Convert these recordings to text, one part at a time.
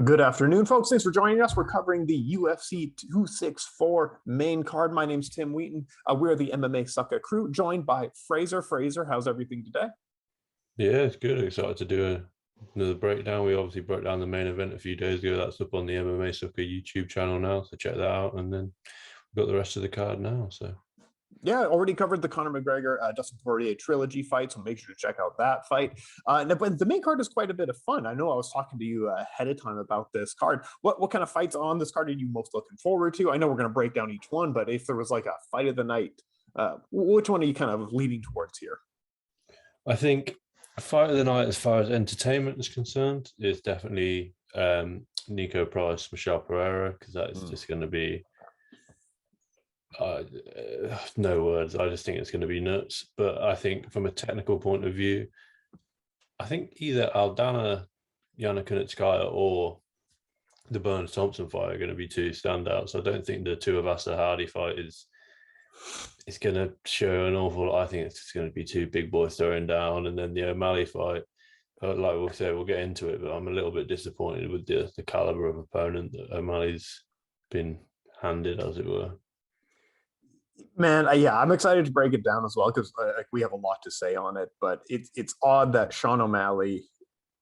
Good afternoon, folks. Thanks for joining us. We're covering the UFC 264 main card. My name's Tim Wheaton. We're the MMA Sucka crew, joined by Frazer. Frazer, how's everything today? Yeah, it's good. Excited to do another breakdown. We obviously broke down the main event a few days ago. That's up on the MMA Soccer YouTube channel now, so check that out. And then we've got the rest of the card now. So Yeah, already covered the Conor McGregor, Dustin Poirier trilogy fight, so make sure to check out that fight. But the main card is quite a bit of fun. I know I was talking to you ahead of time about this card. What kind of fights on this card are you most looking forward to? I know we're going to break down each one, but if there was like a fight of the night, which one are you kind of leaning towards here? I think fight of the night, as far as entertainment is concerned, is definitely Nico Price, Michelle Pereira, because that is just going to be no words. I just think it's going to be nuts. But I think from a technical point of view, I think either Aldana, Yana Kuduskaya, or the Burns Thompson fight are going to be two standouts. I don't think the Tua Vasa Hardy fight is it's going to show an awful lot. I think it's just going to be two big boys throwing down, and then the O'Malley fight. Like we'll say, we'll get into it, but I'm a little bit disappointed with the caliber of opponent that O'Malley's been handed, as it were. Man, yeah, I'm excited to break it down as well because like we have a lot to say on it. But it's odd that Sean O'Malley.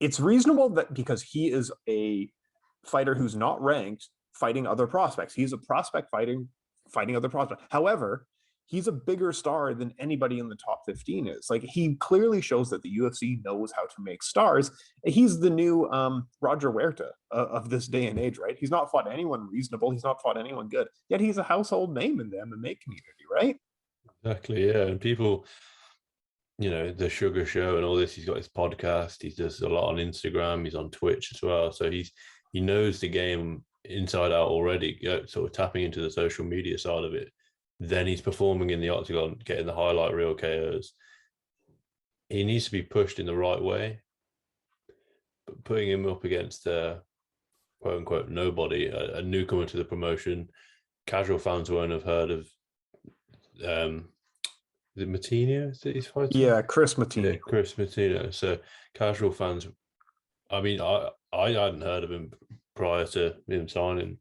It's reasonable that because he is a fighter who's not ranked, fighting other prospects. He's a prospect fighting other prospects. However, he's a bigger star than anybody in the top 15 is. Like he clearly shows that the UFC knows how to make stars. He's the new Roger Huerta of this day and age, right? He's not fought anyone reasonable. He's not fought anyone good. Yet he's a household name in the MMA community, right? Exactly, yeah. And people, the Sugar Show and all this. He's got his podcast. He does a lot on Instagram. He's on Twitch as well. So he knows the game inside out already. Sort of tapping into the social media side of it. Then he's performing in the octagon, getting the highlight reel KOs. He needs to be pushed in the right way. But putting him up against quote unquote nobody, a newcomer to the promotion, casual fans won't have heard of. Is it Matinho? Is it he's fighting? Yeah, Chris Matinho. Yeah, Chris Matinho. So casual fans. I mean, I hadn't heard of him prior to him signing.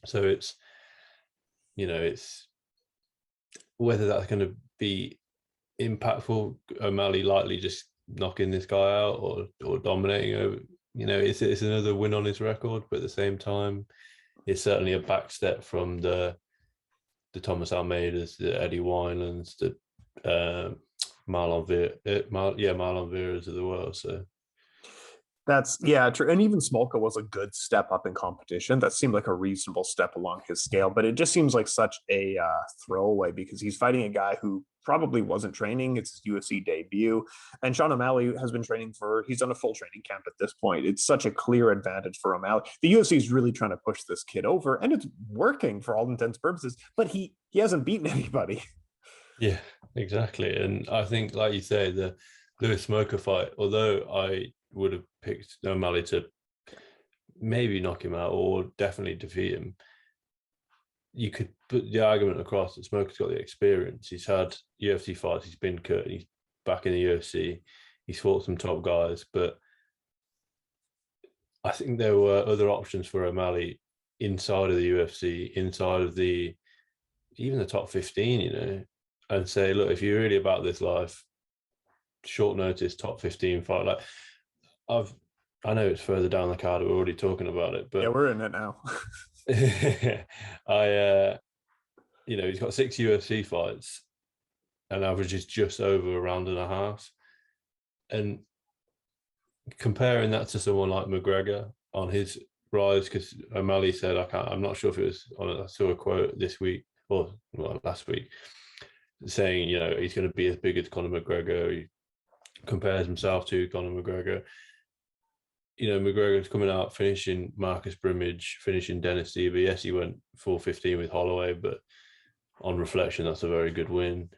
So it's whether that's going to be impactful. O'Malley likely just knocking this guy out or dominating over. It's another win on his record, but at the same time, it's certainly a back step from the Thomas Almeidas, the Eddie Winelands, the Marlon Veras of the world. So That's true. And even Smolka was a good step up in competition. That seemed like a reasonable step along his scale, but it just seems like such a throwaway because he's fighting a guy who probably wasn't training. It's his UFC debut. And Sean O'Malley has been training he's done a full training camp at this point. It's such a clear advantage for O'Malley. The UFC is really trying to push this kid over, and it's working for all intents and purposes, but he hasn't beaten anybody. yeah, exactly. And I think, like you say, the Lewis Smoker fight, although I would have picked O'Malley to maybe knock him out or definitely defeat him, you could put the argument across that Smoker's got the experience. He's had UFC fights. He's been cut. He's back in the UFC. He's fought some top guys, but I think there were other options for O'Malley inside of the UFC, inside of even the top 15, and say, look, if you're really about this life, short notice, top 15 fight. Like I know it's further down the card. We're already talking about it, but yeah, we're in it now. he's got 6 UFC fights and averages just over a round and a half. And comparing that to someone like McGregor on his rise, because O'Malley said, I'm not sure if it was I saw a quote this week or last week saying, he's going to be as big as Conor McGregor. He compares himself to Conor McGregor. McGregor's coming out, finishing Marcus Brimage, finishing Dennis Siver. Yes, he went 4-15 with Holloway, but on reflection, that's a very good win.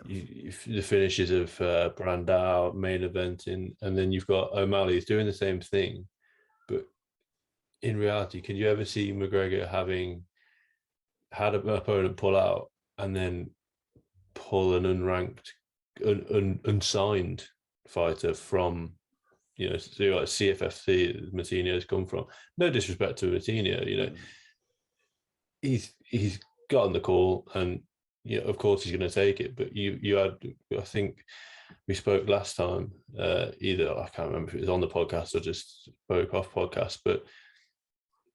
The finishes of Brandao, main eventing, and then you've got O'Malley's doing the same thing. But in reality, can you ever see McGregor having had an opponent pull out and then pull an unranked, unsigned fighter from so like CFFC, Matinho's come from. No disrespect to Matinho, he's gotten the call, and of course he's going to take it. But you had, I think we spoke last time, either I can't remember if it was on the podcast or just spoke off podcast, but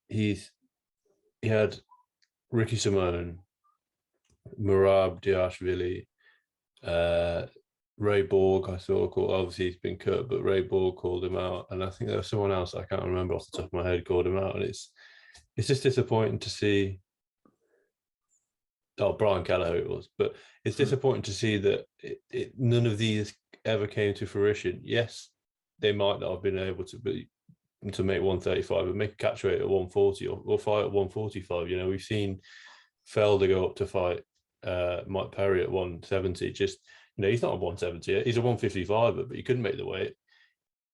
he had Ricky Simone, Merab Diashvili, Ray Borg, I saw called, obviously he's been cut, but Ray Borg called him out, and I think there was someone else I can't remember off the top of my head called him out, and it's just disappointing to see. Oh, Brian Kelleher it was, but it's disappointing to see that none of these ever came to fruition. Yes, they might not have been able to make 135, but make a catch weight at 140 or fight at 145. We've seen Felder go up to fight Mike Perry at 170. Just he's not a 170, he's a 155, but he couldn't make the weight,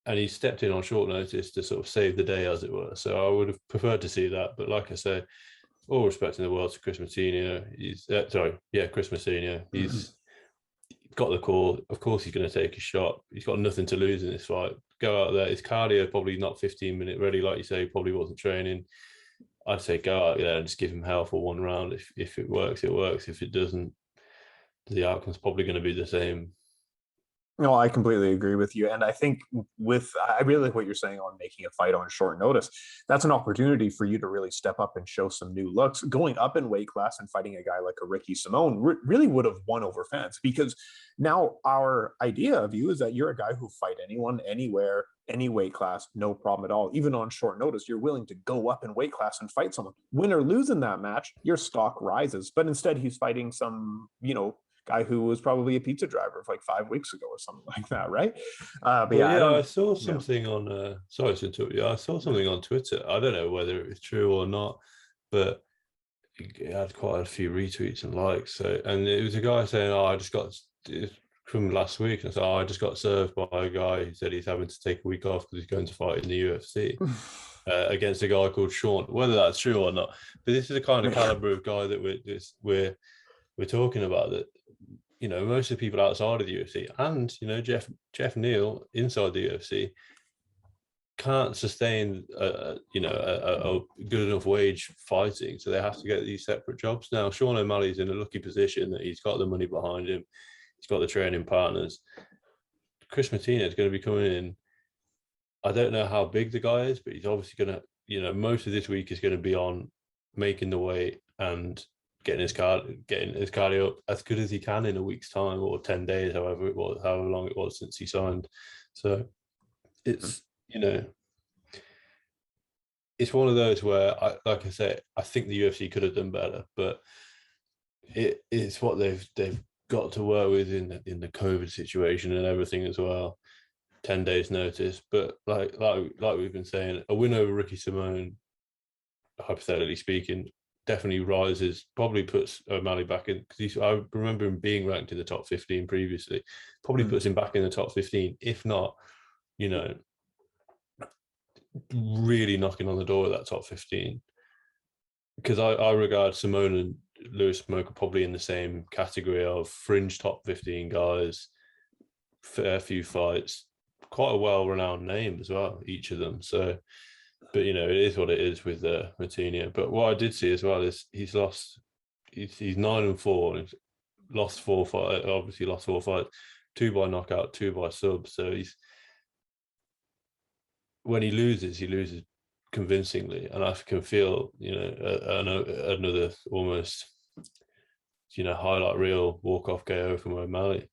and he stepped in on short notice to sort of save the day, as it were. So I would have preferred to see that, but like I say, all respect in the world to Chris Matinho. Chris Matinho. He's got the call. Of course, he's going to take a shot. He's got nothing to lose in this fight. Go out there. His cardio probably not 15-minute ready, like you say. He probably wasn't training. I'd say go out there and just give him hell for one round. If it works, it works. If it doesn't, the outcome's probably going to be the same. No, I completely agree with you. And I think I really like what you're saying on making a fight on short notice. That's an opportunity for you to really step up and show some new looks. Going up in weight class and fighting a guy like a Ricky Simone really would have won over fans, because now our idea of you is that you're a guy who fight anyone, anywhere, any weight class, no problem at all. Even on short notice, you're willing to go up in weight class and fight someone. Win or lose in that match, your stock rises. But instead, he's fighting some, guy who was probably a pizza driver like 5 weeks ago or something like that, right? I saw something on. Sorry to interrupt you. I saw something on Twitter. I don't know whether it was true or not, but it had quite a few retweets and likes. So, and it was a guy saying, "Oh, I just got from last week." And I said, "Oh, I just got served by a guy who said he's having to take a week off because he's going to fight in the UFC." Against a guy called Sean. Whether that's true or not, but this is the kind of caliber of guy that we're talking about. That most of the people outside of the UFC and Jeff Neal inside the UFC can't sustain a good enough wage fighting, so they have to get these separate jobs. Now Sean O'Malley's in a lucky position that he's got the money behind him, he's got the training partners. Chris Matinho is going to be coming in. I don't know how big the guy is, but he's obviously going to, most of this week is going to be on making the weight and getting his cardio up as good as he can in a week's time or 10 days, however long it was since he signed. So it's, it's one of those where, like I say, I think the UFC could have done better, but it's what they've got to work with in the COVID situation and everything as well. 10 days notice, but like we've been saying, a win over Ricky Simone, hypothetically speaking, definitely rises, probably puts O'Malley back in, because I remember him being ranked in the top 15 previously, probably puts him back in the top 15, if not, really knocking on the door of that top 15. Because I regard Simone and Lewis Smoker probably in the same category of fringe top 15 guys, fair few fights, quite a well-renowned name as well, each of them. So, but it is what it is with Matinho. But what I did see as well is he's 9-4, and lost 4 fights. Obviously, lost 4 fights, 2 by knockout, 2 by sub. So when he loses convincingly, and I can feel another almost highlight reel walk-off KO from O'Malley.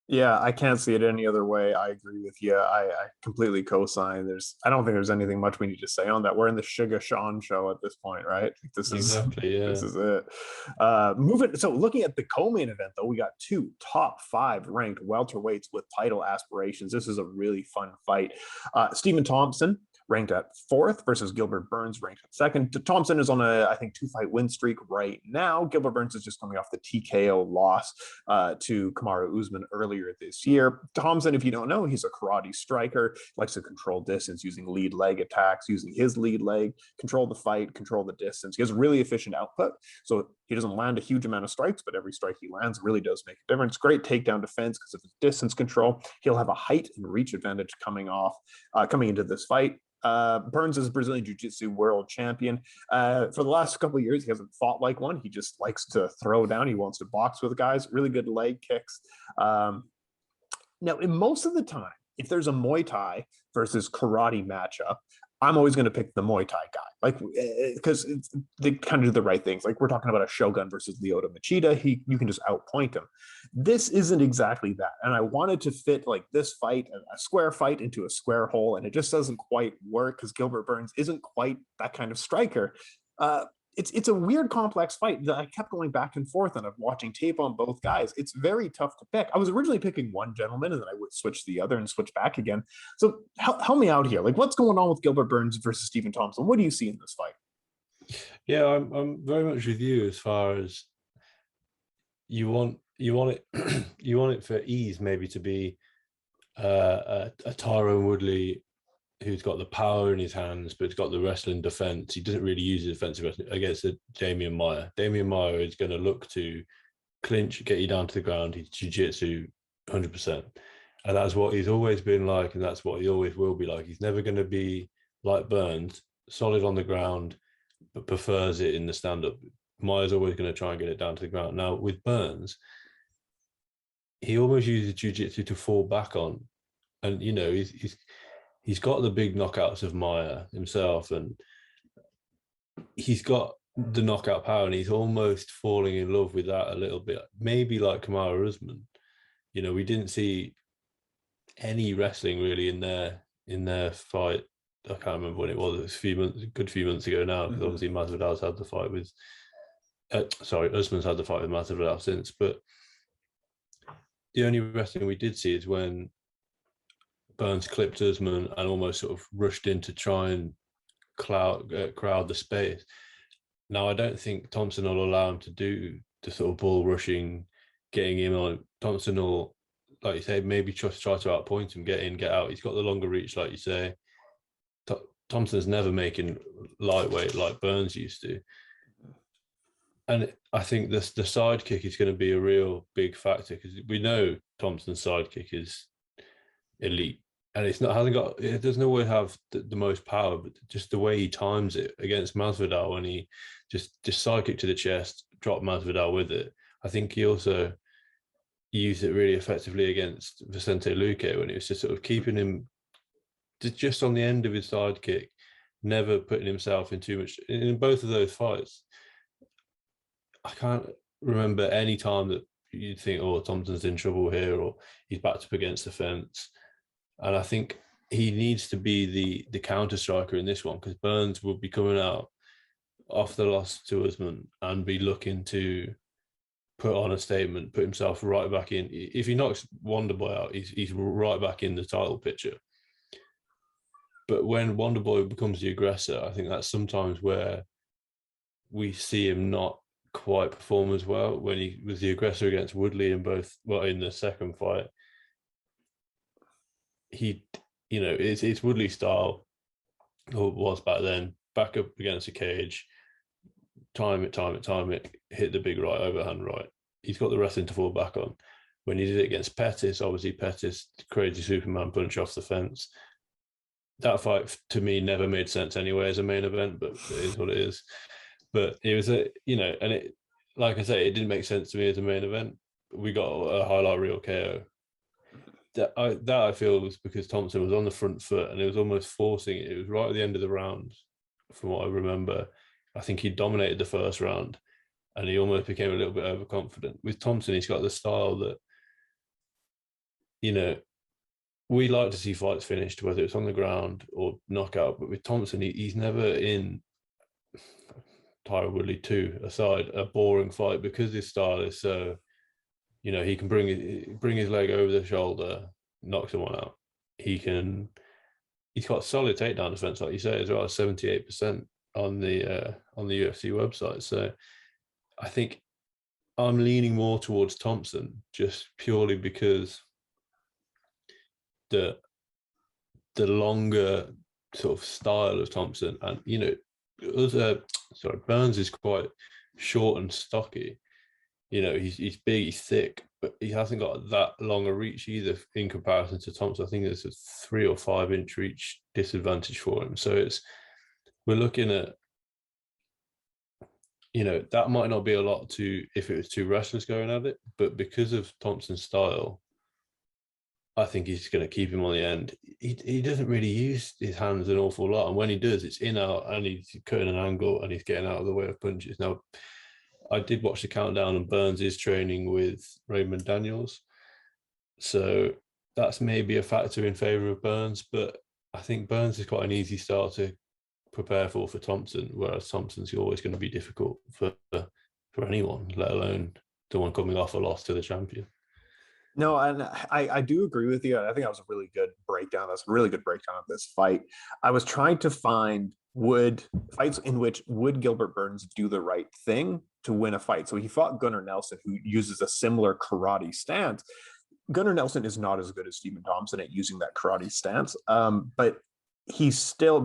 Yeah, I can't see it any other way. I agree with you. I completely co-sign. I don't think there's anything much we need to say on that. We're in the Sugar Sean show at this point, right? This is it. So looking at the co-main event, though, we got 2 top 5 ranked welterweights with title aspirations. This is a really fun fight. Stephen Thompson, ranked at 4th, versus Gilbert Burns, ranked at 2nd. Thompson is on a, I think, 2-fight win streak right now. Gilbert Burns is just coming off the TKO loss to Kamaru Usman earlier this year. Thompson, if you don't know, he's a karate striker, likes to control distance using lead leg attacks, using his lead leg, control the fight, control the distance. He has really efficient output. So, He doesn't land a huge amount of strikes, but every strike he lands really does make a difference. Great takedown defense because of his distance control. He'll have a height and reach advantage coming into this fight. Burns is Brazilian Jiu-Jitsu world champion. For the last couple of years, he hasn't fought like one. He just likes to throw down. He wants to box with guys. Really good leg kicks. Now, in most of the time, if there's a Muay Thai versus karate matchup, I'm always going to pick the Muay Thai guy, like because they kind of do the right things. Like we're talking about a Shogun versus Lyoto Machida, you can just outpoint him. This isn't exactly that, and I wanted to fit like this fight, a square fight, into a square hole, and it just doesn't quite work because Gilbert Burns isn't quite that kind of striker. It's a weird, complex fight that I kept going back and forth, and I'm watching tape on both guys. It's very tough to pick. I was originally picking one gentleman, and then I would switch to the other and switch back again. So help me out here. Like, what's going on with Gilbert Burns versus Stephen Thompson? What do you see in this fight? Yeah, I'm very much with you as far as you want it you want it for ease maybe to be a Tyrone Woodley who's got the power in his hands, but he's got the wrestling defense. He doesn't really use the defensive wrestling against Damian Maia. Damian Maia is going to look to clinch, get you down to the ground. He's jiu-jitsu 100%. And that's what he's always been like, and that's what he always will be like. He's never going to be like Burns, solid on the ground, but prefers it in the stand-up. Maia's always going to try and get it down to the ground. Now, with Burns, he almost uses jiu-jitsu to fall back on. And, you know, he's got the big knockouts of Maia himself, and he's got the knockout power, and he's almost falling in love with that a little bit. Maybe like Kamaru Usman. You know, we didn't see any wrestling really in their fight. I can't remember when it was. It was a good few months ago now, because obviously Masvidal's had the fight with Usman's had the fight with Masvidal since. But the only wrestling we did see is when Burns clipped Usman and almost sort of rushed in to try and crowd the space. Now, I don't think Thompson will allow him to do the sort of bull rushing, getting him on. Thompson will, like you say, maybe just try to outpoint him, get in, get out. He's got the longer reach, like you say. Thompson's never making lightweight like Burns used to. And I think the side kick is going to be a real big factor, because we know Thompson's side kick is elite, and it doesn't always have the most power, but just the way he times it against Masvidal, when he just side kick to the chest, drop Masvidal with it. I think he also used it really effectively against Vicente Luque, when he was just sort of keeping him just on the end of his side kick, never putting himself in too much. In both of those fights, I can't remember any time that you'd think, oh, Thompson's in trouble here, or he's backed up against the fence. And I think he needs to be the counter striker in this one, because Burns will be coming out off the loss to Usman and be looking to put on a statement, put himself right back in. If he knocks Wonderboy out, he's right back in the title picture. But when Wonderboy becomes the aggressor, I think that's sometimes where we see him not quite perform as well. When he was the aggressor against Woodley in the second fight, it's Woodley style, or was back then, back up against a cage, time it, hit the big right, overhand right. He's got the wrestling to fall back on. When he did it against Pettis, obviously Pettis, crazy Superman punch off the fence. That fight to me never made sense anyway as a main event, but it is what it is. But it was and it, like I say, it didn't make sense to me as a main event. We got a highlight reel KO. That I feel was because Thompson was on the front foot, and it was almost forcing it. It was right at the end of the round, from what I remember. I think he dominated the first round, and he almost became a little bit overconfident. With Thompson, he's got the style that, we like to see fights finished, whether it's on the ground or knockout. But with Thompson, he's never in, Tyron Woodley 2 aside, a boring fight, because his style is so, he can bring his leg over the shoulder, knock someone out. He's got solid takedown defense, like you say, as well, 78% on the UFC website. So I think I'm leaning more towards Thompson, just purely because the longer sort of style of Thompson, and Burns is quite short and stocky. You know, he's big, he's thick, but he hasn't got that long a reach either in comparison to Thompson. I think there's a 3 or 5 inch reach disadvantage for him. So we're looking at, you know, that might not be a lot to if it was 2 wrestlers going at it, but because of Thompson's style, I think he's going to keep him on the end. He doesn't really use his hands an awful lot, and when he does, it's in out, and he's cutting an angle, and he's getting out of the way of punches. Now, I did watch the countdown, and Burns is training with Raymond Daniels, so that's maybe a factor in favor of Burns. But I think Burns is quite an easy style to prepare for Thompson, whereas Thompson's always going to be difficult for anyone, let alone the one coming off a loss to the champion. No, and I do agree with you. I think that was a really good breakdown. That's a really good breakdown of this fight. I was trying to find fights in which would Gilbert Burns do the right thing to win a fight. So he fought Gunnar Nelson, who uses a similar karate stance. Gunnar Nelson is not as good as Stephen Thompson at using that karate stance, but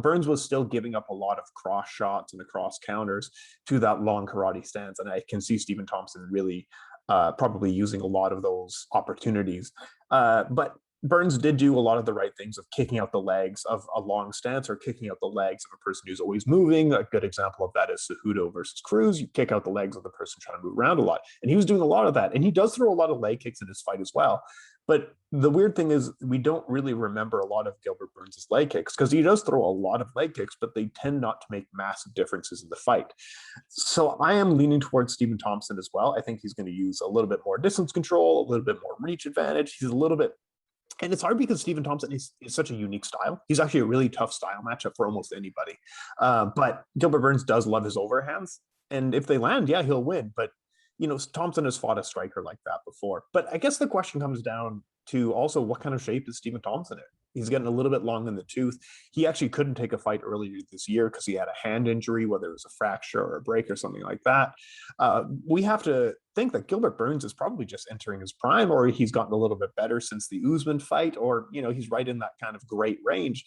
Burns was still giving up a lot of cross shots and the cross counters to that long karate stance, and I can see Stephen Thompson really probably using a lot of those opportunities. But Burns did do a lot of the right things of kicking out the legs of a long stance or kicking out the legs of a person who's always moving. A good example of that is Cejudo versus Cruz. You kick out the legs of the person trying to move around a lot. And he was doing a lot of that. And he does throw a lot of leg kicks in his fight as well. But the weird thing is we don't really remember a lot of Gilbert Burns' leg kicks because he does throw a lot of leg kicks, but they tend not to make massive differences in the fight. So I am leaning towards Stephen Thompson as well. I think he's going to use a little bit more distance control, a little bit more reach advantage. He's a little bit, and it's hard because Stephen Thompson is such a unique style. He's actually a really tough style matchup for almost anybody. But Gilbert Burns does love his overhands. And if they land, yeah, he'll win. But you know, Thompson has fought a striker like that before. But I guess the question comes down to also what kind of shape is Stephen Thompson in? He's getting a little bit long in the tooth. He actually couldn't take a fight earlier this year because he had a hand injury, whether it was a fracture or a break or something like that. We have to think that Gilbert Burns is probably just entering his prime, or he's gotten a little bit better since the Usman fight, or, you know, he's right in that kind of great range.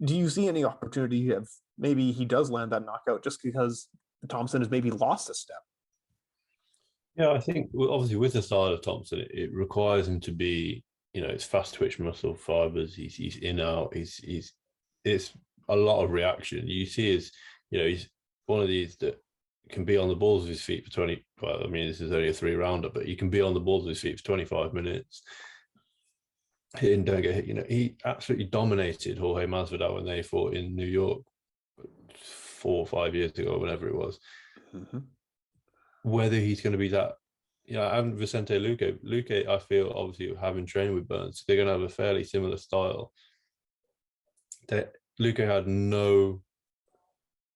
Do you see any opportunity of maybe he does land that knockout just because Thompson has maybe lost a step? Yeah, I think obviously with the style of Thompson, it requires him to be, you know, it's fast twitch muscle fibers. He's in out. It's a lot of reaction. You see, he's one of these that can be on the balls of his feet for 20. Well, I mean, this is only a 3-rounder, but he can be on the balls of his feet for 25 minutes. Hit and don't get hit. You know, he absolutely dominated Jorge Masvidal when they fought in New York 4 or 5 years ago, whenever it was. Mm-hmm. Whether he's going to be that, you know, and Vicente Luque, I feel obviously having trained with Burns, they're going to have a fairly similar style. Luque had no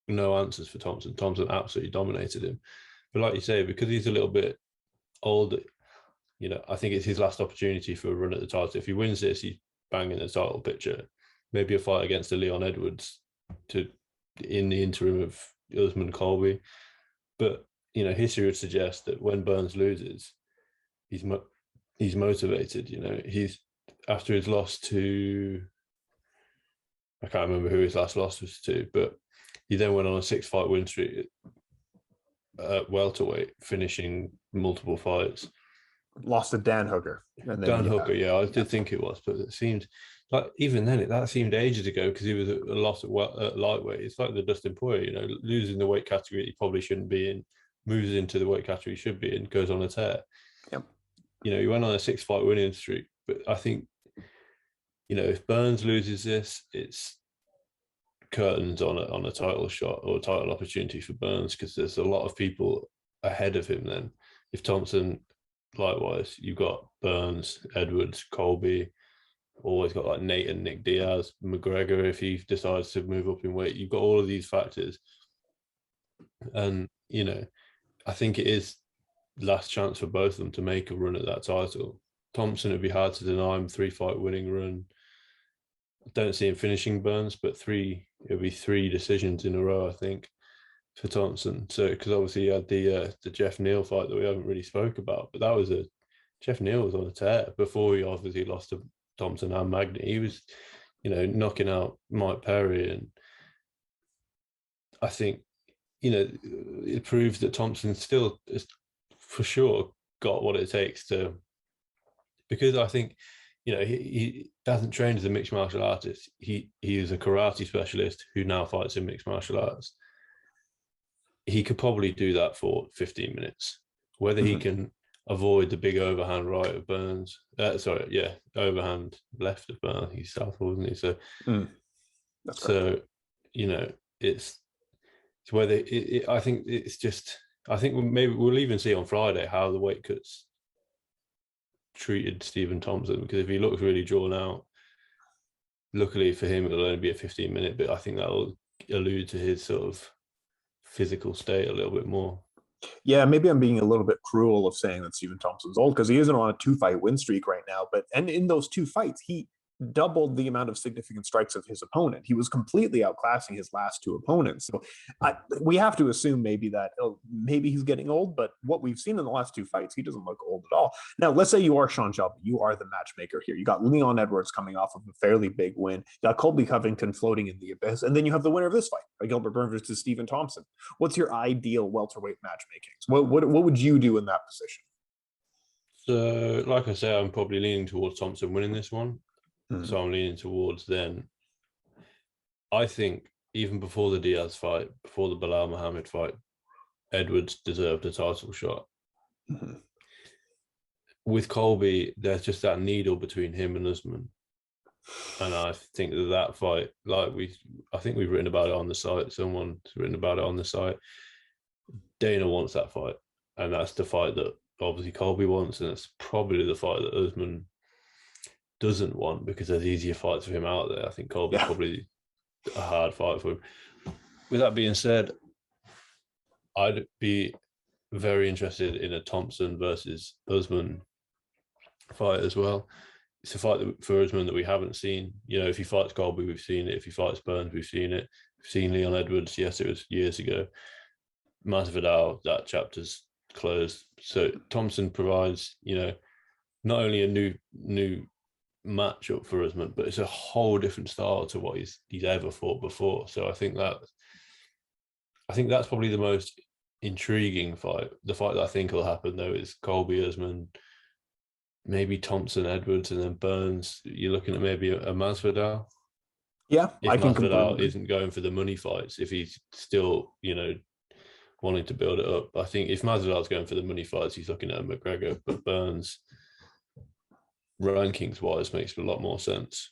answers for Thompson. Thompson absolutely dominated him. But like you say, because he's a little bit older, you know, I think it's his last opportunity for a run at the title. If he wins this, he's banging the title picture. Maybe a fight against the Leon Edwards in the interim of Usman Colby. But you know, history would suggest that when Burns loses, he's motivated. You know, he's after his loss to, I can't remember who his last loss was to, but he then went on a 6-fight win streak at welterweight, finishing multiple fights. Lost to Dan Hooker. Hooker, yeah, I did think it was, but it seemed like even then that seemed ages ago because he was a loss at lightweight. It's like the Dustin Poirier, you know, losing the weight category he probably shouldn't be in, moves into the weight category he should be in, goes on a tear. Yep. You know, he went on a 6-fight winning streak, but I think, you know, if Burns loses this, it's curtains on a title shot or a title opportunity for Burns because there's a lot of people ahead of him then. If Thompson, likewise, you've got Burns, Edwards, Colby, always got like Nate and Nick Diaz, McGregor, if he decides to move up in weight, you've got all of these factors. And, you know, I think it is last chance for both of them to make a run at that title. Thompson, it'd be hard to deny him 3-fight winning run. I don't see him finishing Burns, but it'll be 3 decisions in a row, I think, for Thompson. So, because obviously he had the Jeff Neal fight that we haven't really spoke about, but that was Jeff Neal was on a tear before he obviously lost to Thompson and Magny. He was, you know, knocking out Mike Perry, and I think, it proves that Thompson still is for sure got what it takes to, because I think, he hasn't trained as a mixed martial artist. He is a karate specialist who now fights in mixed martial arts. He could probably do that for 15 minutes. Whether he can avoid the big overhand right of Burns, overhand left of Burns. He's southpaw, isn't he? So, that's correct. It's whether I think it's just. I think maybe we'll even see on Friday how the weight cuts treated Stephen Thompson, because if he looks really drawn out, luckily for him it'll only be a 15-minute, but I think that'll allude to his sort of physical state a little bit more. Yeah, maybe I'm being a little bit cruel of saying that Stephen Thompson's old, because he isn't on a 2-fight win streak right now. And in those 2 fights, he doubled the amount of significant strikes of his opponent. He was completely outclassing his last 2 opponents. So we have to assume maybe that maybe he's getting old, but what we've seen in the last 2 fights, he doesn't look old at all. Now, let's say you are Sean Shelby. You are the matchmaker here. You got Leon Edwards coming off of a fairly big win. You got Colby Covington floating in the abyss. And then you have the winner of this fight, Gilbert Burns versus Stephen Thompson. What's your ideal welterweight matchmaking? What would you do in that position? So, like I say, I'm probably leaning towards Thompson winning this one. So I'm leaning towards then. I think even before the Diaz fight, before the Bilal Muhammad fight, Edwards deserved a title shot. With Colby, there's just that needle between him and Usman. And I think that fight, I think we've written about it on the site. Someone's written about it on the site. Dana wants that fight. And that's the fight that obviously Colby wants. And it's probably the fight that Usman doesn't want, because there's easier fights for him out there. I think Colby's probably a hard fight for him. With that being said, I'd be very interested in a Thompson versus Usman fight as well. It's a fight for Usman that we haven't seen. If he fights Colby, we've seen it. If he fights Burns, we've seen it. We've seen Leon Edwards. Yes, it was years ago. Masvidal, that chapter's closed. So Thompson provides, not only a new matchup for Usman, but it's a whole different style to what he's ever fought before. So I think that's probably the most intriguing fight. The fight that I think will happen though is Colby Usman, maybe Thompson Edwards, and then Burns. You're looking at maybe a Masvidal. Yeah, if Masvidal isn't going for the money fights, if he's still wanting to build it up. I think if Masvidal's going for the money fights, he's looking at a McGregor, but Burns, rankings wise, makes a lot more sense.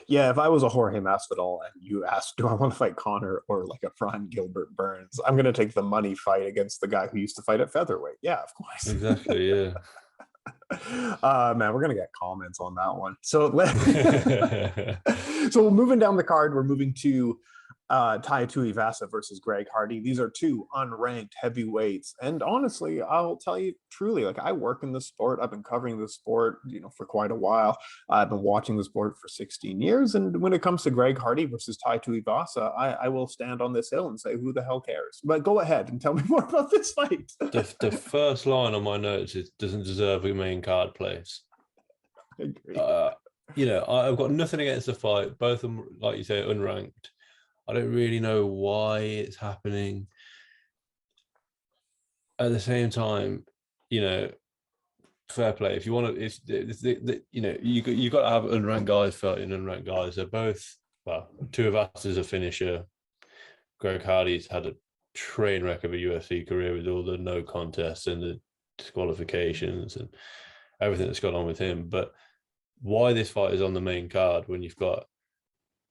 Yeah, if I was a Jorge Masvidal and you asked, do I want to fight Conor or like a prime Gilbert Burns, I'm going to take the money fight against the guy who used to fight at featherweight. Yeah, of course. Exactly, yeah. Man, we're going to get comments on that one. So, so moving down the card, we're moving to Tai Tui Vasa versus Greg Hardy. These are 2 unranked heavyweights. And honestly, I'll tell you truly, I work in the sport. I've been covering the sport, for quite a while. I've been watching the sport for 16 years. And when it comes to Greg Hardy versus Tai Tui Vasa, I will stand on this hill and say, who the hell cares? But go ahead and tell me more about this fight. The first line on my notes is, doesn't deserve a main card place. I agree. I've got nothing against the fight. Both of them, like you say, unranked. I don't really know why it's happening. At the same time, fair play. If you want to, you got to have unranked guys fighting unranked guys. They're both, well, 2 of us is a finisher. Greg Hardy's had a train wreck of a UFC career with all the no contests and the disqualifications and everything that's gone on with him. But why this fight is on the main card when you've got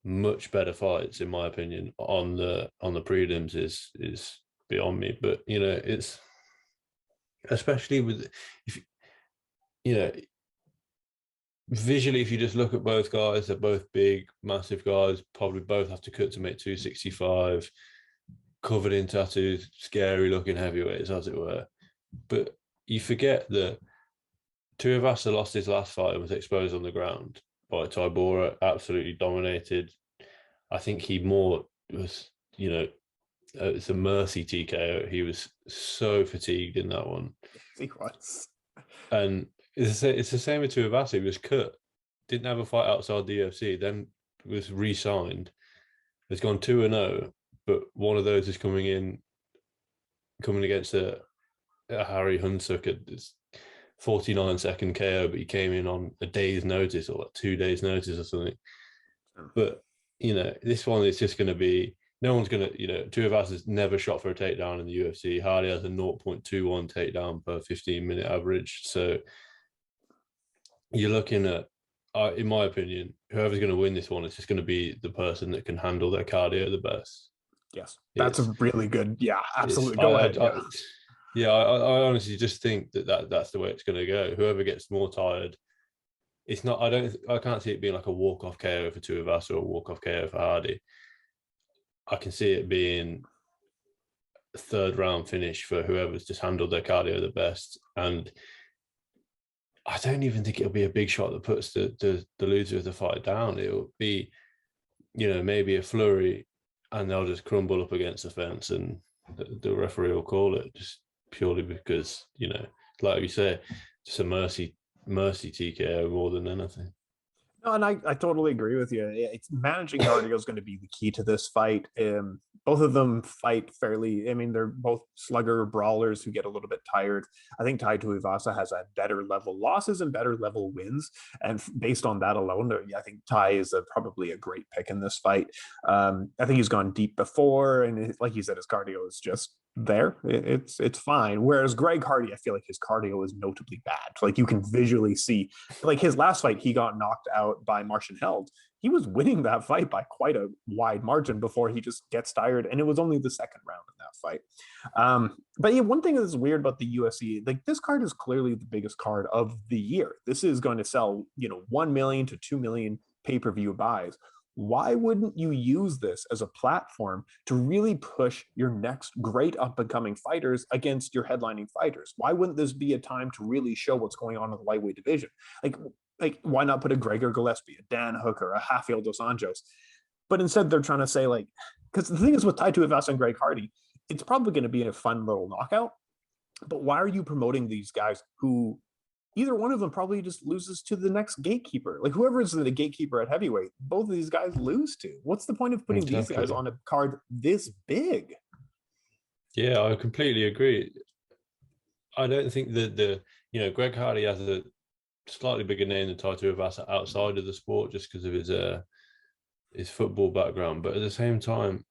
much better fights, in my opinion, on the prelims is beyond me. But it's especially with, if visually, if you just look at both guys, they're both big, massive guys, probably both have to cut to make 265, covered in tattoos, scary looking heavyweights, as it were. But you forget that Tuivasa lost his last fight and was exposed on the ground by Tybura, absolutely dominated. I think he more was, it's a mercy TKO. He was so fatigued in that one. He was. And it's the same with Tuivasa. He was cut, didn't have a fight outside the UFC, then was re-signed. Has gone 2-0, but one of those is coming in coming against a Harry Hunsuck at this 49-second KO, but he came in on a day's notice or like 2 days' notice or something. But, this one is just going to be, no one's going to, Tuivasa's never shot for a takedown in the UFC. Hardy has a 0.21 takedown per 15-minute average. So you're looking at, in my opinion, whoever's going to win this one, it's just going to be the person that can handle their cardio the best. Yes, that's a really good. Yeah, absolutely. Go ahead. I honestly just think that's the way it's going to go. Whoever gets more tired, it's not. I can't see it being like a walk-off KO for Tuivasa or a walk-off KO for Hardy. I can see it being a third-round finish for whoever's just handled their cardio the best. And I don't even think it'll be a big shot that puts the loser of the fight down. It'll be, maybe a flurry, and they'll just crumble up against the fence, and the referee will call it just purely because, like you say, just a mercy TKO more than anything. No, and I totally agree with you. It's managing cardio is going to be the key to this fight. Both of them fight fairly. I mean, they're both slugger brawlers who get a little bit tired. I think Tai Tui Vasa has a better level losses and better level wins. And based on that alone, I think Tai is probably a great pick in this fight. I think he's gone deep before. And like you said, his cardio is just there. It's fine. Whereas Greg Hardy, I feel like his cardio is notably bad. Like you can visually see, like his last fight, he got knocked out by Martian Held. He was winning that fight by quite a wide margin before he just gets tired, and it was only the second round in that fight. But yeah, one thing that's weird about the UFC, like this card is clearly the biggest card of the year. This is going to sell, 1 million to 2 million pay-per-view buys. Why wouldn't you use this as a platform to really push your next great up-and-coming fighters against your headlining fighters? Why wouldn't this be a time to really show what's going on in the lightweight division? Like why not put a Gregor Gillespie, a Dan Hooker, a Rafael Dos Anjos? But instead they're trying to say because the thing is with Tai Tuivasa and Greg Hardy, it's probably going to be a fun little knockout. But why are you promoting these guys who either one of them probably just loses to the next gatekeeper? Like whoever is the gatekeeper at heavyweight, both of these guys lose to. What's the point of putting these guys on a card this big? Yeah, I completely agree. I don't think that Greg Hardy has a slightly bigger name than Tai Tuivasa outside of the sport just because of his football background. But at the same time,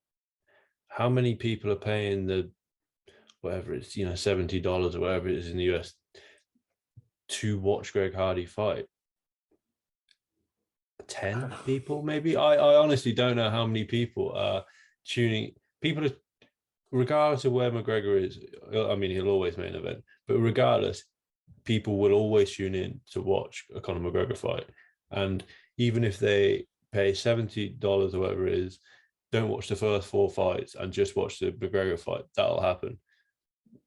how many people are paying the whatever it's $70 or whatever it is in the US to watch Greg Hardy fight? 10 people maybe. I honestly don't know how many people are tuning. People are, regardless of where McGregor is, I mean he'll always main event, but regardless, people will always tune in to watch a Conor McGregor fight. And even if they pay $70 or whatever it is, don't watch the first 4 fights and just watch the McGregor fight, that'll happen.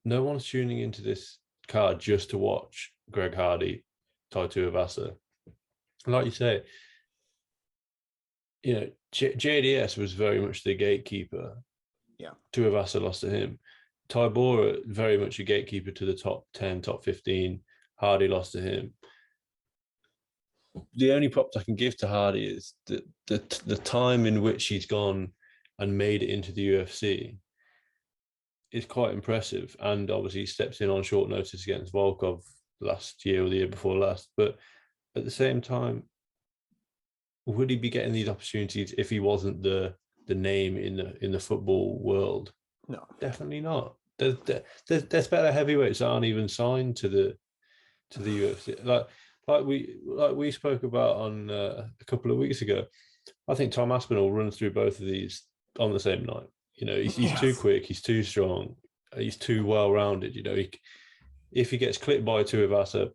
No one's tuning into this card just to watch Greg Hardy, Tai Tuivasa. Like you say, JDS was very much the gatekeeper. Yeah. Tuivasa lost to him. Tybura, very much a gatekeeper to the top 10, top 15. Hardy lost to him. The only props I can give to Hardy is the time in which he's gone and made it into the UFC is quite impressive. And obviously he steps in on short notice against Volkov last year or the year before last. But at the same time, would he be getting these opportunities if he wasn't the name in the football world? No, definitely not. There's better heavyweights that aren't even signed to the UFC. Like we spoke about on a couple of weeks ago. I think Tom Aspinall runs through both of these on the same night. He's too quick, he's too strong, he's too well rounded. If he gets clipped by Tuivasa,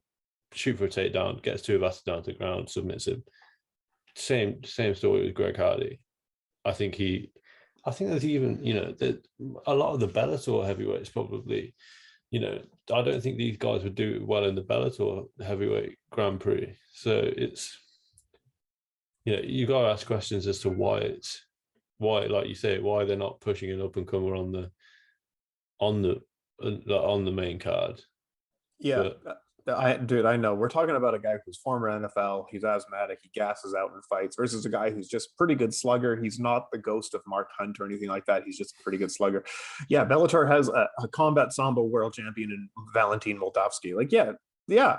shoot for a takedown, gets Tuivasa down to the ground, submits him. Same story with Greg Hardy. I think there's even a lot of the Bellator heavyweights probably. I don't think these guys would do well in the Bellator heavyweight Grand Prix. So it's, you got to ask questions as to why, like you say, why they're not pushing an up and comer on the main card. Yeah, Dude, I know. We're talking about a guy who's former NFL. He's asthmatic. He gasses out in fights versus a guy who's just pretty good slugger. He's not the ghost of Mark Hunt or anything like that. He's just a pretty good slugger. Yeah, Bellator has a combat sambo world champion in Valentin Moldavsky. Like, yeah,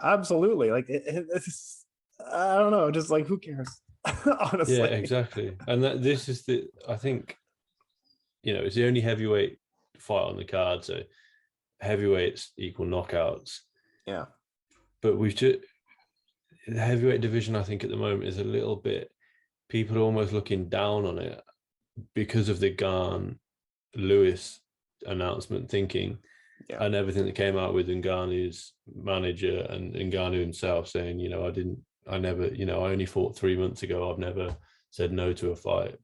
absolutely. Like, it's, I don't know, just like who cares? Yeah, Honestly. exactly. And this is I think, it's the only heavyweight fight on the card. So heavyweights equal knockouts. Yeah. But the heavyweight division, I think at the moment is a little bit, people are almost looking down on it because of the Gane Lewis announcement, thinking, and everything that came out with Ngannou's manager and Ngannou himself saying, I only fought 3 months ago. I've never said no to a fight,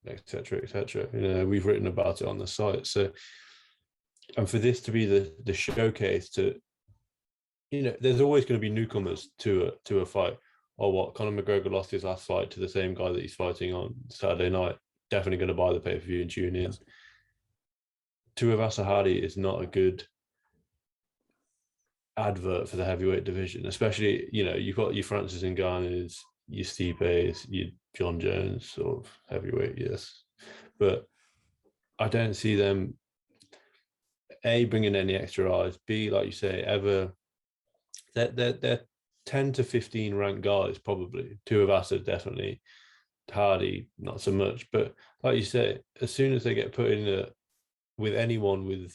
etc., etc. We've written about it on the site. So, and for this to be the showcase to, there's always going to be newcomers to a fight. Or what? Conor McGregor lost his last fight to the same guy that he's fighting on Saturday night. Definitely going to buy the pay-per-view and tune in. Tui Vasa is not a good advert for the heavyweight division, especially, you've got your Francis Ngannou's, your Stipe's, your John Jones sort of heavyweight, yes. But I don't see them, A, bringing any extra eyes, B, like you say, ever, they're 10 to 15 ranked guys, probably. Tui Vasa definitely, Hardy not so much, but like you say, as soon as they get put in with anyone with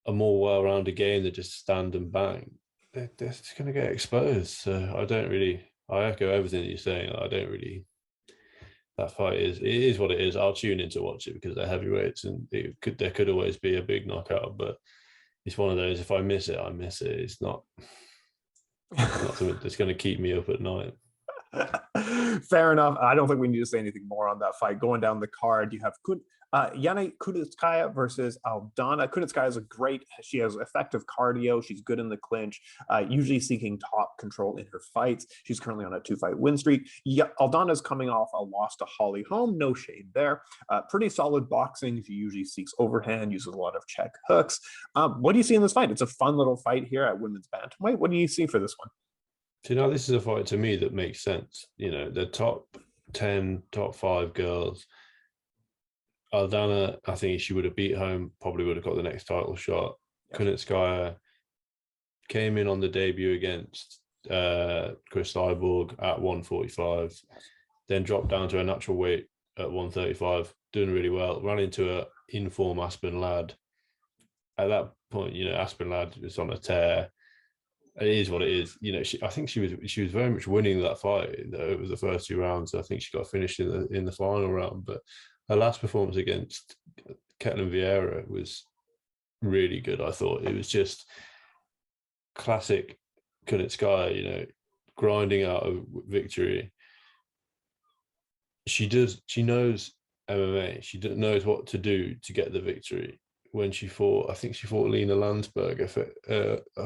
a more well-rounded game that just stand and bang, they're just going to get exposed. So I echo everything that you're saying. That fight it is what it is. I'll tune in to watch it because they're heavyweights, and there could always be a big knockout, but it's one of those, if I miss it, I miss it. It's not something that's going to keep me up at night. Fair enough. I don't think we need to say anything more on that fight. Going down the card, you have Yanai Kuduskaya versus Aldana. Kuduskaya is she has effective cardio. She's good in the clinch, usually seeking top control in her fights. She's currently on a 2-fight win streak. Aldana's coming off a loss to Holly Holm. No shade there. Pretty solid boxing. She usually seeks overhand, uses a lot of check hooks. What do you see in this fight? It's a fun little fight here at women's bantamweight. What do you see for this one? So this is a fight to me that makes sense. The top 10, top 5 girls. Aldana, I think she would have beat home, probably would have got the next title shot. Yeah. Kuduskaya came in on the debut against Chris Cyborg at 145, then dropped down to a natural weight at 135, doing really well. Ran into a in-form Aspen Ladd. At that point, Aspen Ladd was on a tear. It is what it is. I think she was very much winning that fight over the first 2 rounds. I think she got finished in the final round, but her last performance against Ketlin Vieira was really good. I thought it was just classic Kuduskaya, grinding out a victory. She knows MMA. She knows what to do to get the victory. When she fought, I think she fought Lena Landsberg. I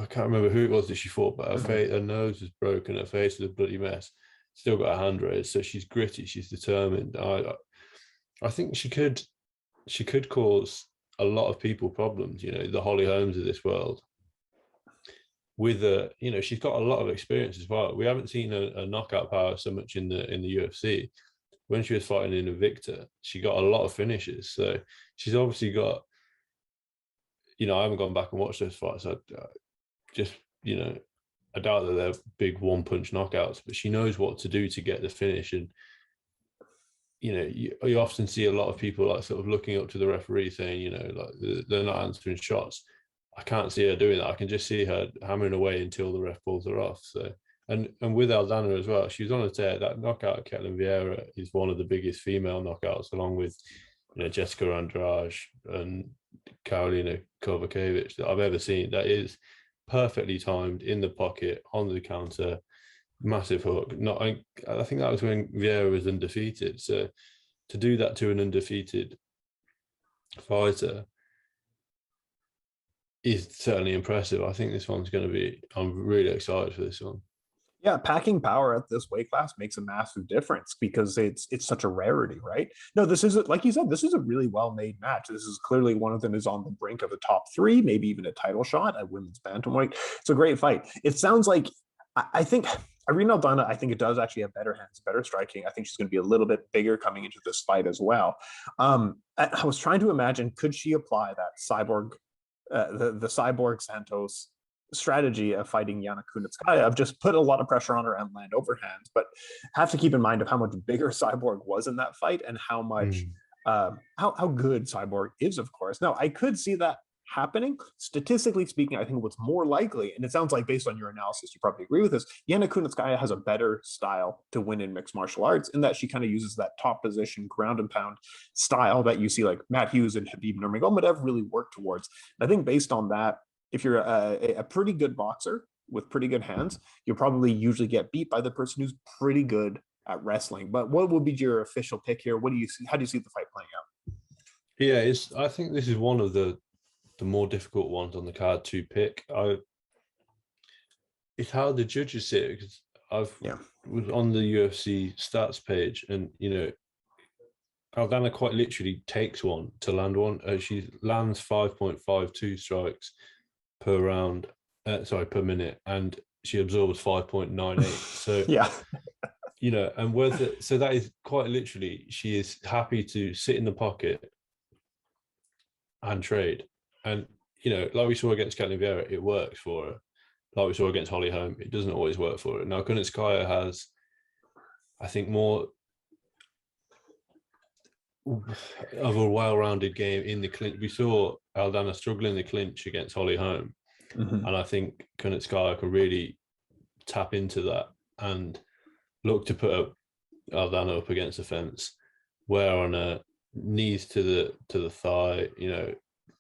can't remember who it was that she fought, but her nose was broken, her face was a bloody mess. Still got her hand raised, so she's gritty, she's determined. I think she could cause a lot of people problems. The Holly Holmes of this world. With she's got a lot of experience as well. We haven't seen a knockout power so much in the UFC. When she was fighting in Invicta, she got a lot of finishes. So she's obviously got. I haven't gone back and watched those fights. I doubt that they're big one-punch knockouts, but she knows what to do to get the finish. And, you often see a lot of people like sort of looking up to the referee saying, like they're not answering shots. I can't see her doing that. I can just see her hammering away until the ref pulls her off. So, and with Aldana as well, she was on a tear. That knockout at Ketlin Vieira is one of the biggest female knockouts, along with, Jessica Andrade and Karolina Kovacevic that I've ever seen. That is perfectly timed, in the pocket, on the counter, massive hook. I think that was when Vieira was undefeated. So to do that to an undefeated fighter is certainly impressive. I think this one's going to be. I'm really excited for this one. Yeah, packing power at this weight class makes a massive difference because it's such a rarity, right? No, this is like you said, this is a really well-made match. This is clearly one of them is on the brink of a top three, maybe even a title shot at women's bantamweight. It's a great fight. It sounds like I think Irene Aldana, I think it does actually have better hands, better striking. I think she's going to be a little bit bigger coming into this fight as well. I was trying to imagine, could she apply that cyborg, the cyborg Santos strategy of fighting Yana Kunitskaya of just put a lot of pressure on her and land overhands, but have to keep in mind of how much bigger Cyborg was in that fight and how much how good Cyborg is, of course. Now, I could see that happening. Statistically speaking, I think what's more likely, and it sounds like based on your analysis, you probably agree with this, Yana Kunitskaya has a better style to win in mixed martial arts in that she kind of uses that top position, ground and pound style that you see like Matt Hughes and Habib Nurmagomedov really work towards. And I think based on that, if you're a pretty good boxer with pretty good hands, you'll probably usually get beat by the person who's pretty good at wrestling. But what would be your official pick here? What do you see? How do you see the fight playing out? Yeah, I think this is one of the more difficult ones on the card to pick. It's how the judges see it, because was on the UFC stats page, and Aldana quite literally takes one to land one. She lands 5.52 strikes per round, per minute, and she absorbs 5.98. So yeah, and so that is quite literally, she is happy to sit in the pocket and trade. And like we saw against Caitlin Vieira, it works for her. Like we saw against Holly Holm, it doesn't always work for her. Now Kunitskaya has, I think, more of a well-rounded game in the clinch. We saw Aldana struggle in the clinch against Holly Holm, and I think Kunitskaya can really tap into that and look to put Aldana up against the fence, wear on her knees to the thigh,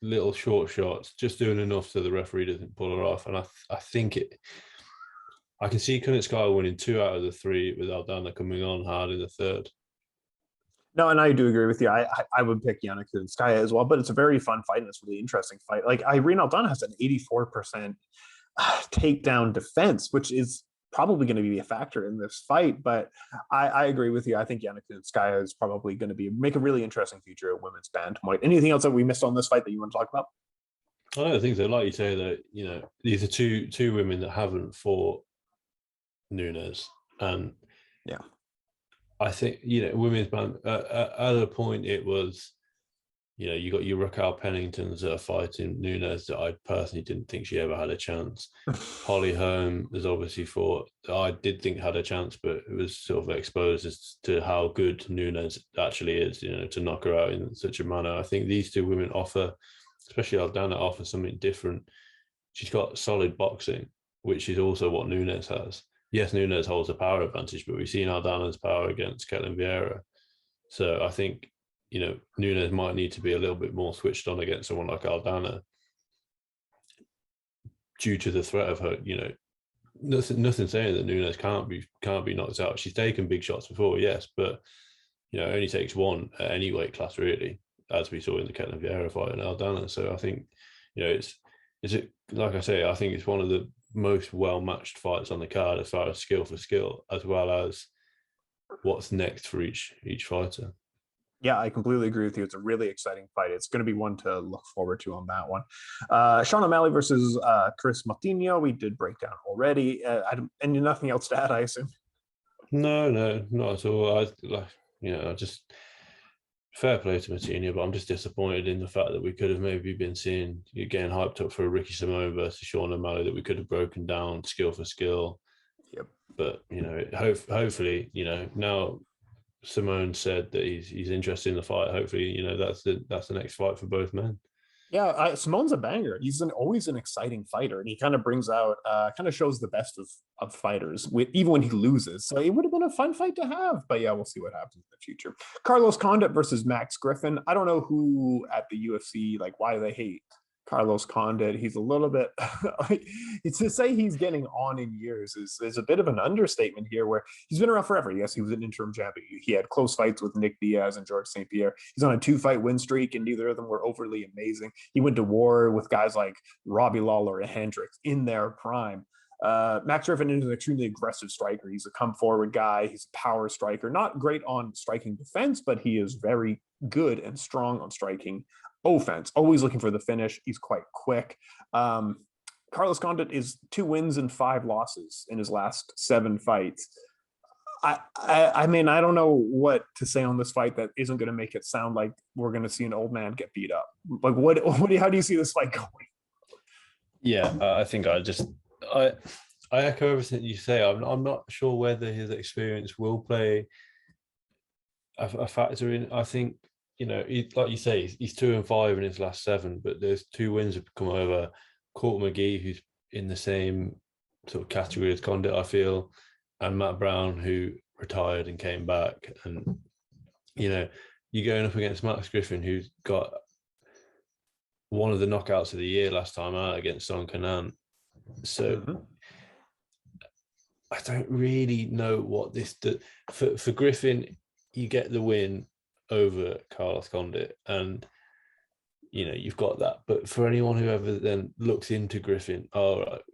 little short shots, just doing enough so the referee doesn't pull her off. And I think I can see Kunitskaya winning 2 out of the 3 with Aldana coming on hard in the third. No, and I do agree with you. I would pick Yana Kunitskaya as well, but it's a very fun fight and it's a really interesting fight. Like Irene Aldana has an 84% takedown defense, which is probably going to be a factor in this fight. But I agree with you. I think Yana Kunitskaya is probably going to make a really interesting future at women's bantamweight. Anything else that we missed on this fight that you want to talk about? I don't think so. Like you say, that these are two women that haven't fought Nunes, and I think women's band at a point it was, you got your Raquel Penningtons that are fighting Nunes that I personally didn't think she ever had a chance. Holly Holm has obviously fought, I did think had a chance, but it was sort of exposed as to how good Nunes actually is, to knock her out in such a manner. I think these two women offer, especially Aldana, offer something different. She's got solid boxing, which is also what Nunes has. Yes, Nunes holds a power advantage, but we've seen Aldana's power against Caitlin Vieira. So I think, Nunes might need to be a little bit more switched on against someone like Aldana due to the threat of her, nothing saying that Nunes can't be knocked out. She's taken big shots before, yes, but, only takes one at any weight class, really, as we saw in the Caitlin Vieira fight and Aldana. So I think, it's like I say, I think it's one of the most well-matched fights on the card as far as skill for skill, as well as what's next for each fighter. Yeah, I completely agree with you. It's a really exciting fight. It's going to be one to look forward to on that one. Sean O'Malley versus Chris Moutinho. We did break down already. And nothing else to add, I assume? No, not at all. I just fair play to Moutinho, but I'm just disappointed in the fact that we could have maybe been seeing you getting hyped up for a Ricky Simone versus Sean O'Malley, that we could have broken down skill for skill. Yep. But hopefully, now Simone said that he's interested in the fight. Hopefully, that's the next fight for both men. Yeah, Simone's a banger. He's always an exciting fighter, and he kind of brings out, kind of shows the best of fighters, even when he loses. So it would have been a fun fight to have. But yeah, we'll see what happens in the future. Carlos Condit versus Max Griffin. I don't know who at the UFC, why they hate Carlos Condit. He's a little bit to say he's getting on in years is a bit of an understatement here, where he's been around forever. Yes, he was an interim champion. He had close fights with Nick Diaz and George St. Pierre. He's on a 2-fight win streak, and neither of them were overly amazing. He went to war with guys like Robbie Lawler and Hendricks in their prime. Max Griffin is an extremely aggressive striker. He's a come forward guy. He's a power striker. Not great on striking defense, but he is very good and strong on striking offense. Always looking for the finish. He's quite quick. Carlos Condit is 2 wins and 5 losses in his last 7 fights. I mean, I don't know what to say on this fight that isn't going to make it sound like we're going to see an old man get beat up. Like, how do you see this fight going? Yeah, I think I echo everything you say. I'm not sure whether his experience will play a factor in. I think, you know, like you say, he's 2 and 5 in his last 7, but there's 2 wins have come over. Court McGee, who's in the same sort of category as Condit, I feel, and Matt Brown, who retired and came back. And, you know, you're going up against Max Griffin, who's got one of the knockouts of the year last time out against Son Kanan. So I don't really know what this does. For Griffin, you get the win over Carlos Condit, and you know you've got that. But for anyone who ever then looks into Griffin,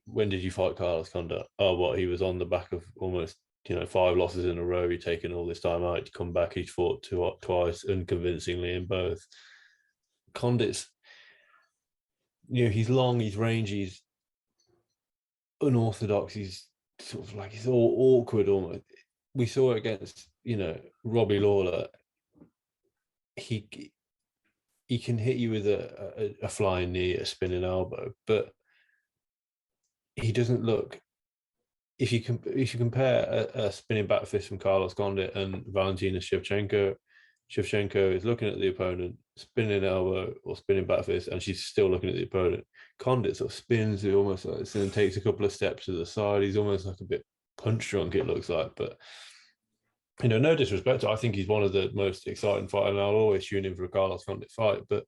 when did you fight Carlos Condit? Oh, what, he was on the back of almost 5 losses in a row. He'd taken all this time out to come back. He's fought twice unconvincingly in both. Condit's, he's long, he's rangy, he's unorthodox, he's sort of like, he's all awkward almost. We saw it against, Robbie Lawler. He can hit you with a flying knee, a spinning elbow, but he doesn't look. If you compare a spinning back fist from Carlos Condit and Valentina Shevchenko is looking at the opponent, spinning elbow or spinning back fist, and she's still looking at the opponent. Condit sort of spins, it almost like this, and takes a couple of steps to the side. He's almost like a bit punch drunk, it looks like. But no disrespect, I think he's one of the most exciting fighters, and I'll always tune in for a Carlos Condit fight. But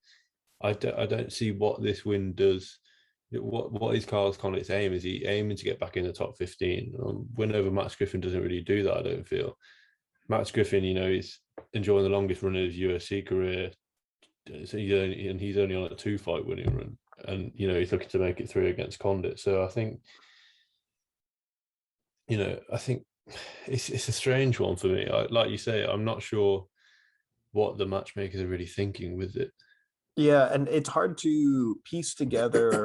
I don't see what this win does. What is Carlos Condit's aim? Is he aiming to get back in the top 15? Win over Max Griffin doesn't really do that, I don't feel. Max Griffin, he's enjoying the longest run of his UFC career. So he's only on a 2-fight winning run. And, he's looking to make it 3 against Condit. So I think, it's a strange one for me. Like you say, I'm not sure what the matchmakers are really thinking with it. Yeah, and it's hard to piece together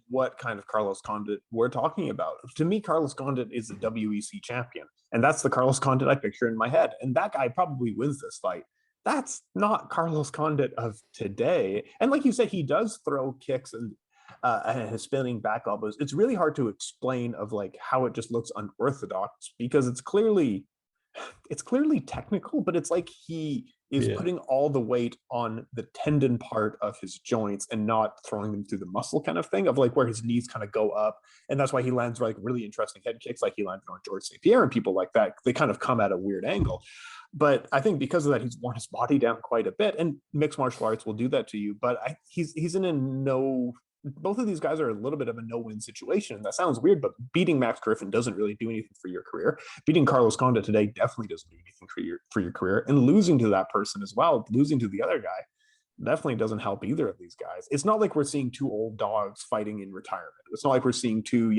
what kind of Carlos Condit we're talking about. To me, Carlos Condit is a WEC champion, and that's the Carlos Condit I picture in my head. And that guy probably wins this fight. That's not Carlos Condit of today. And like you said, he does throw kicks and his spinning back elbows. It's really hard to explain of like how it just looks unorthodox, because it's clearly technical, but it's like he is putting all the weight on the tendon part of his joints and not throwing them through the muscle kind of thing, of like where his knees kind of go up. And that's why he lands like really interesting head kicks, like he landed on George St. Pierre and people like that. They kind of come at a weird angle. But I think because of that, he's worn his body down quite a bit, and mixed martial arts will do that to you. But he's in a no. Both of these guys are a little bit of a no-win situation. That sounds weird, but beating Max Griffin doesn't really do anything for your career. Beating Carlos Condit today definitely doesn't do anything for your career. And losing to that person as well, losing to the other guy, definitely doesn't help either of these guys. It's not like we're seeing 2 old dogs fighting in retirement. It's not like we're seeing 2,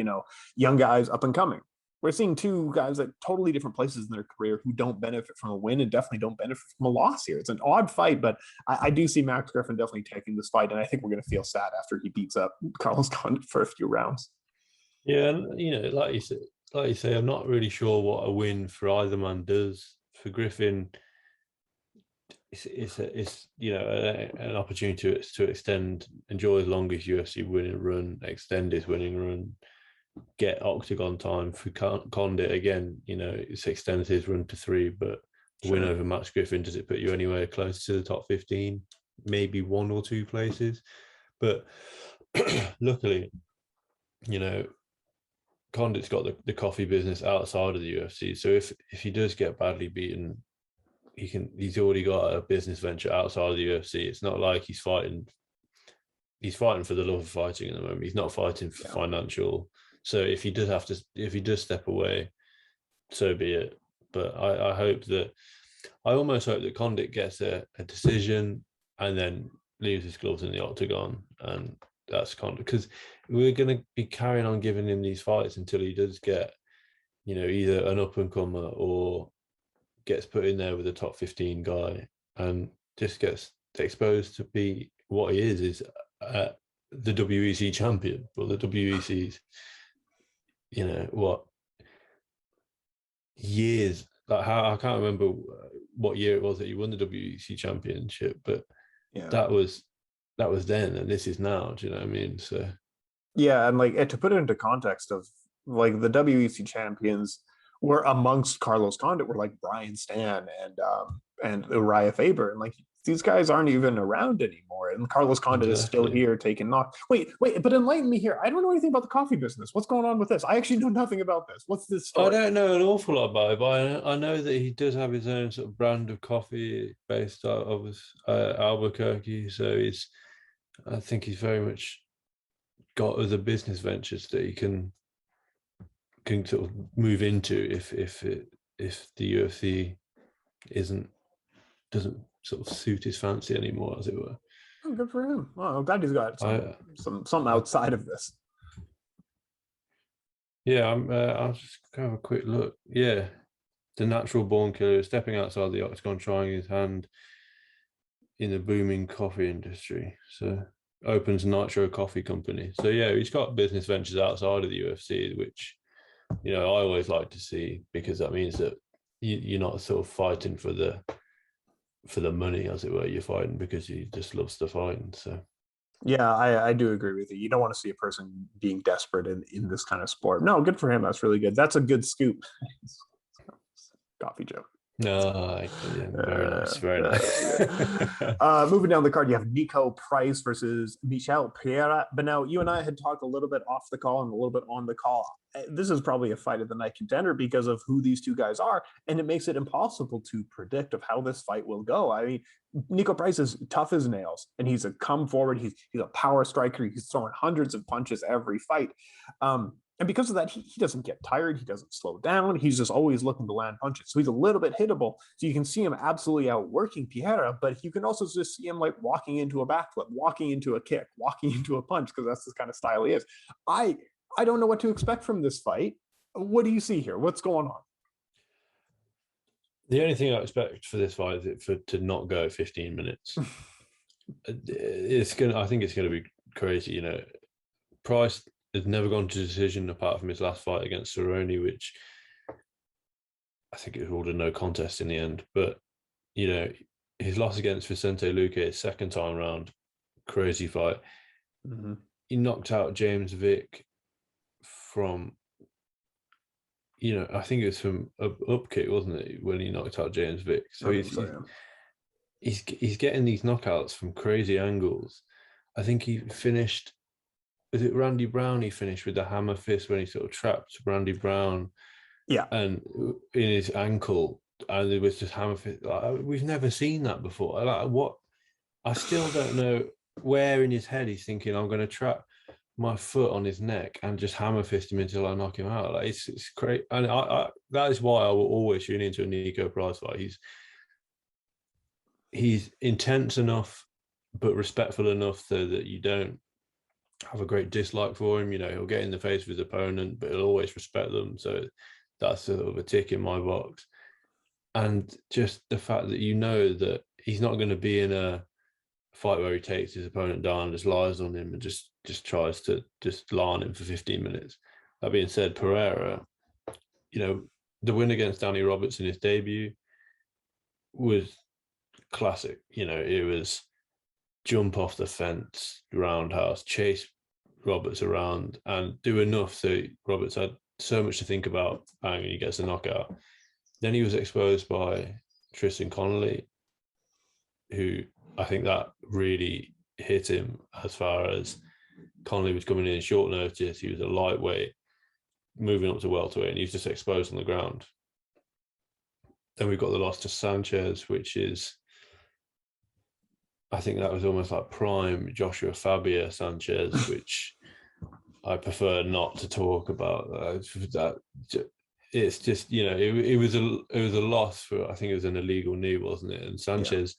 young guys up and coming. We're seeing 2 guys at totally different places in their career who don't benefit from a win and definitely don't benefit from a loss here. It's an odd fight, but I do see Max Griffin definitely taking this fight, and I think we're going to feel sad after he beats up Carlos Condit for a few rounds. Yeah, and like you say, I'm not really sure what a win for either man does. For Griffin, it's an opportunity to extend, enjoy his longest UFC winning run, extend his winning run, get octagon time. For Condit, again, it's extended his run to 3, but win over Max Griffin, does it put you anywhere close to the top 15? Maybe 1 or 2 places. But luckily, Condit's got the coffee business outside of the UFC. So if he does get badly beaten, he's already got a business venture outside of the UFC. It's not like he's fighting for the love of fighting at the moment. He's not fighting for financial. So if he does step away, so be it. But I almost hope that Condit gets a decision and then leaves his gloves in the octagon and that's Condit, because we're going to be carrying on giving him these fights until he does get, either an up and comer or gets put in there with a top 15 guy and just gets exposed to be what he is the WEC champion. Well, the WEC's, what years, like how I can't remember what year it was that he won the WEC championship, but Yeah. that was then, and this is now. Do you know what I mean? So yeah, and like to put it into context of like the WEC champions were amongst Carlos Condit were like Brian Stan and Uriah Faber, and like these guys aren't even around anymore. And Carlos Condit is still here taking knock. Wait, but enlighten me here. I don't know anything about the coffee business. What's going on with this? I actually know nothing about this. What's this story? I don't know an awful lot about it, but I know that he does have his own sort of brand of coffee based out of Albuquerque. So I think he's very much got other business ventures that he can sort of move into if the UFC doesn't sort of suit his fancy anymore, as it were. Oh, good for him. Well, I'm glad he's got something outside of this. Yeah, I'll just have a quick look. Yeah, the natural born killer is stepping outside the octagon, trying his hand in the booming coffee industry. So opens Nitro Coffee Company. So yeah, he's got business ventures outside of the UFC, which I always like to see, because that means that you're not sort of fighting for the money, as it were. You're fighting because he just loves the fighting. So yeah, I do agree with you. You don't want to see a person being desperate in this kind of sport. No, good for him. That's really good. That's a good scoop. Coffee joke. No, yeah, very nice, very nice. Moving down the card, you have Nico Price versus Michel Pierre. But now you and I had talked a little bit off the call and a little bit on the call. This is probably a fight of the night contender because of who these two guys are, and it makes it impossible to predict of how this fight will go. I mean, Nico Price is tough as nails, and he's a come forward. He's a power striker. He's throwing hundreds of punches every fight. And because of that, he doesn't get tired. He doesn't slow down. He's just always looking to land punches. So he's a little bit hittable. So you can see him absolutely outworking Pierre, but you can also just see him like walking into a backflip, walking into a kick, walking into a punch, because that's the kind of style he is. I don't know what to expect from this fight. What do you see here? What's going on? The only thing I expect for this fight is to not go 15 minutes. I think it's gonna be crazy. Price has never gone to decision apart from his last fight against Cerrone, which I think it was ruled a no contest in the end. But his loss against Vicente Luque, his second time round, crazy fight. Mm-hmm. He knocked out James Vick from, I think it was from a up kick, wasn't it, when he knocked out James Vick? So he's getting these knockouts from crazy angles. I think he finished. Was it Randy Brown? He finished with the hammer fist when he sort of trapped Randy Brown. Yeah, and in his ankle, and it was just hammer fist. We've never seen that before. What? I still don't know where in his head he's thinking, I'm going to trap my foot on his neck and just hammer fist him until I knock him out. Like it's great, and I that is why I will always tune into a Nico Price fight. He's intense enough, but respectful enough so that you don't have a great dislike for him. He'll get in the face of his opponent, but he'll always respect them. So that's sort of a tick in my box. And just the fact that that he's not going to be in a fight where he takes his opponent down, just lies on him, and just tries to just lie on him for 15 minutes. That being said, Pereira, the win against Danny Roberts in his debut was classic. It was jump off the fence, roundhouse, chase Roberts around, and do enough so Roberts had so much to think about, and he gets a knockout. Then he was exposed by Tristan Connolly, who I think that really hit him, as far as Connolly was coming in short notice. He was a lightweight, moving up to welterweight, and he was just exposed on the ground. Then we got the loss to Sanchez, which is, I think that was almost like prime Joshua Fabia Sanchez, which I prefer not to talk about. That it's just, it was a loss for, I think it was an illegal knee, wasn't it? And Sanchez,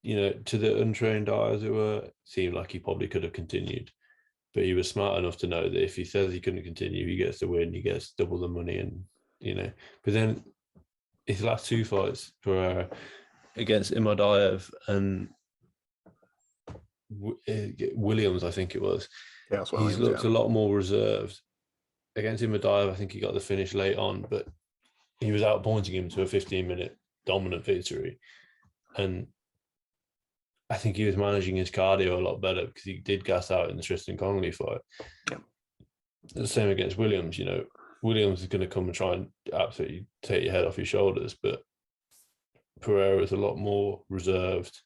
to the untrained eye, as it were, seemed like he probably could have continued. But he was smart enough to know that if he says he couldn't continue, he gets the win, he gets double the money, and But then his last two fights were against Imadaev and Williams, I think it was. Yeah, that's He's looked a lot more reserved. Against Imadaev, I think he got the finish late on, but he was outpointing him to a 15-minute dominant victory. And I think he was managing his cardio a lot better because he did gas out in the Tristan Connolly fight. Yeah. The same against Williams. Williams is going to come and try and absolutely take your head off your shoulders, but Pereira is a lot more reserved,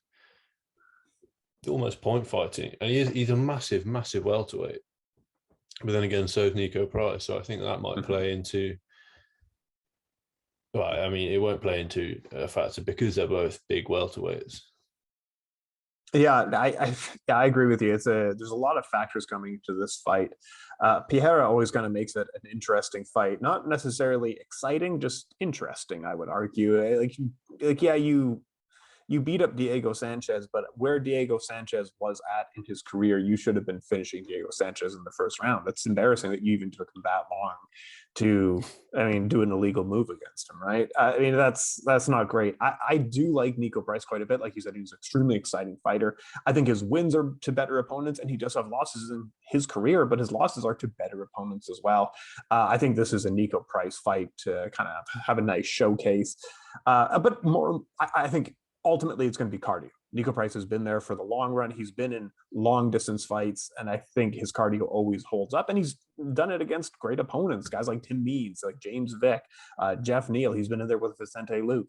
almost point fighting, and he's a massive, massive welterweight. But then again, so is Nico Price, so I think that might play into. Well, I mean, it won't play into a factor because they're both big welterweights. Yeah, I agree with you. There's a lot of factors coming into this fight. Pierre always kind of makes it an interesting fight, not necessarily exciting, just interesting. I would argue. You beat up Diego Sanchez, but where Diego Sanchez was at in his career, you should have been finishing Diego Sanchez in the first round. That's embarrassing that you even took him that long to, do an illegal move against him, right? That's not great. I do like Nico Price quite a bit. Like you said, he's an extremely exciting fighter. I think his wins are to better opponents, and he does have losses in his career, but his losses are to better opponents as well. I think this is a Nico Price fight to kind of have a nice showcase. But more, I think ultimately it's going to be cardio. Nico Price has been there for the long run. He's been in long distance fights, and I think his cardio always holds up, and he's done it against great opponents, guys like Tim Meads, like James Vick, Jeff Neal. He's been in there with Vicente Luke.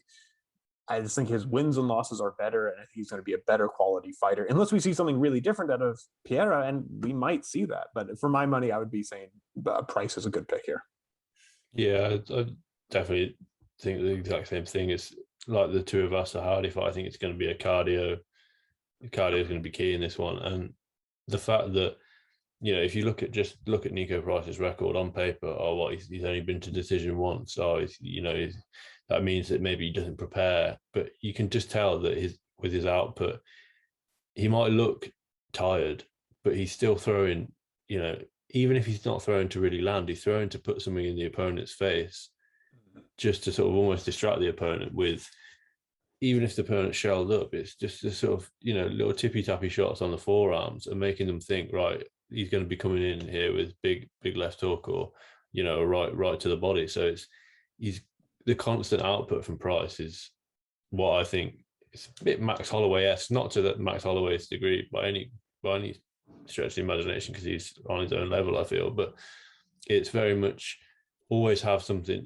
I just think his wins and losses are better, and I think he's going to be a better quality fighter, unless we see something really different out of Pierre, and we might see that. But for my money, I would be saying Price is a good pick here. Yeah, I definitely think the exact same thing. Is like the two of us, Hardy fight. I think it's going to be a cardio. Cardio is going to be key in this one, and the fact that if you look at Nico Price's record on paper, he's only been to decision once. So that means that maybe he doesn't prepare, but you can just tell that with his output, he might look tired, but he's still throwing. Even if he's not throwing to really land, he's throwing to put something in the opponent's face, just to sort of almost distract the opponent with, even if the opponent's shelled up, it's just the sort of, little tippy-tappy shots on the forearms and making them think, right, he's going to be coming in here with big left hook or, right to the body. So he's the constant output from Price is what I think is a bit Max Holloway-esque, not to that Max Holloway's degree by any stretch of the imagination, because he's on his own level, I feel, but it's very much always have something,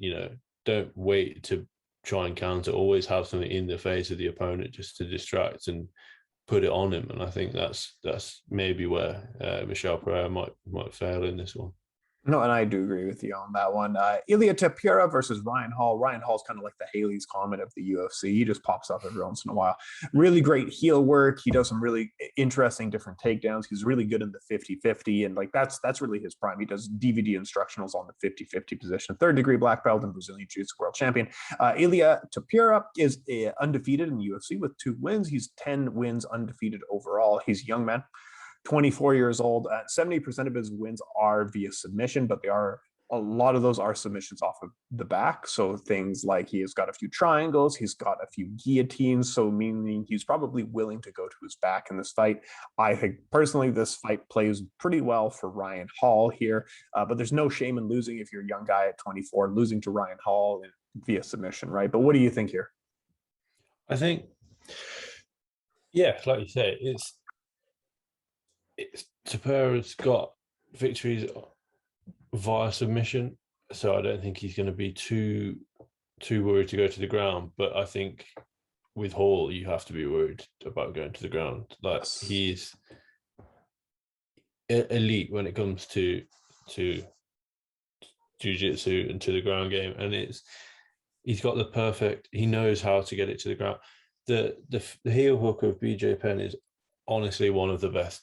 don't wait to try and counter, always have something in the face of the opponent just to distract and put it on him. And I think that's maybe where Michel Pereira might fail in this one. No, and I do agree with you on that one. Ilia Tapiara versus Ryan Hall. Ryan Hall's kind of like the Haley's Comet of the UFC. He just pops up every once in a while. Really great heel work. He does some really interesting different takedowns. He's really good in the 50-50, and that's really his prime. He does DVD instructionals on the 50-50 position. Third degree black belt and Brazilian Jiu-Jitsu world champion. Ilia Tapiara is undefeated in the UFC with 2 wins. He's 10 wins undefeated overall. He's a young man. 24 years old. 70% of his wins are via submission, but a lot of those are submissions off of the back. So things like he has got a few triangles, he's got a few guillotines, so meaning he's probably willing to go to his back in this fight. I think personally this fight plays pretty well for Ryan Hall here, but there's no shame in losing if you're a young guy at 24, losing to Ryan Hall via submission, right? But what do you think here? I think, yeah, like you say, Tapiara's got victories via submission, so I don't think he's going to be too worried to go to the ground. But I think with Hall, you have to be worried about going to the ground. Like, he's elite when it comes to jiu-jitsu and to the ground game, and he's got the perfect. He knows how to get it to the ground. The heel hook of BJ Penn is honestly one of the best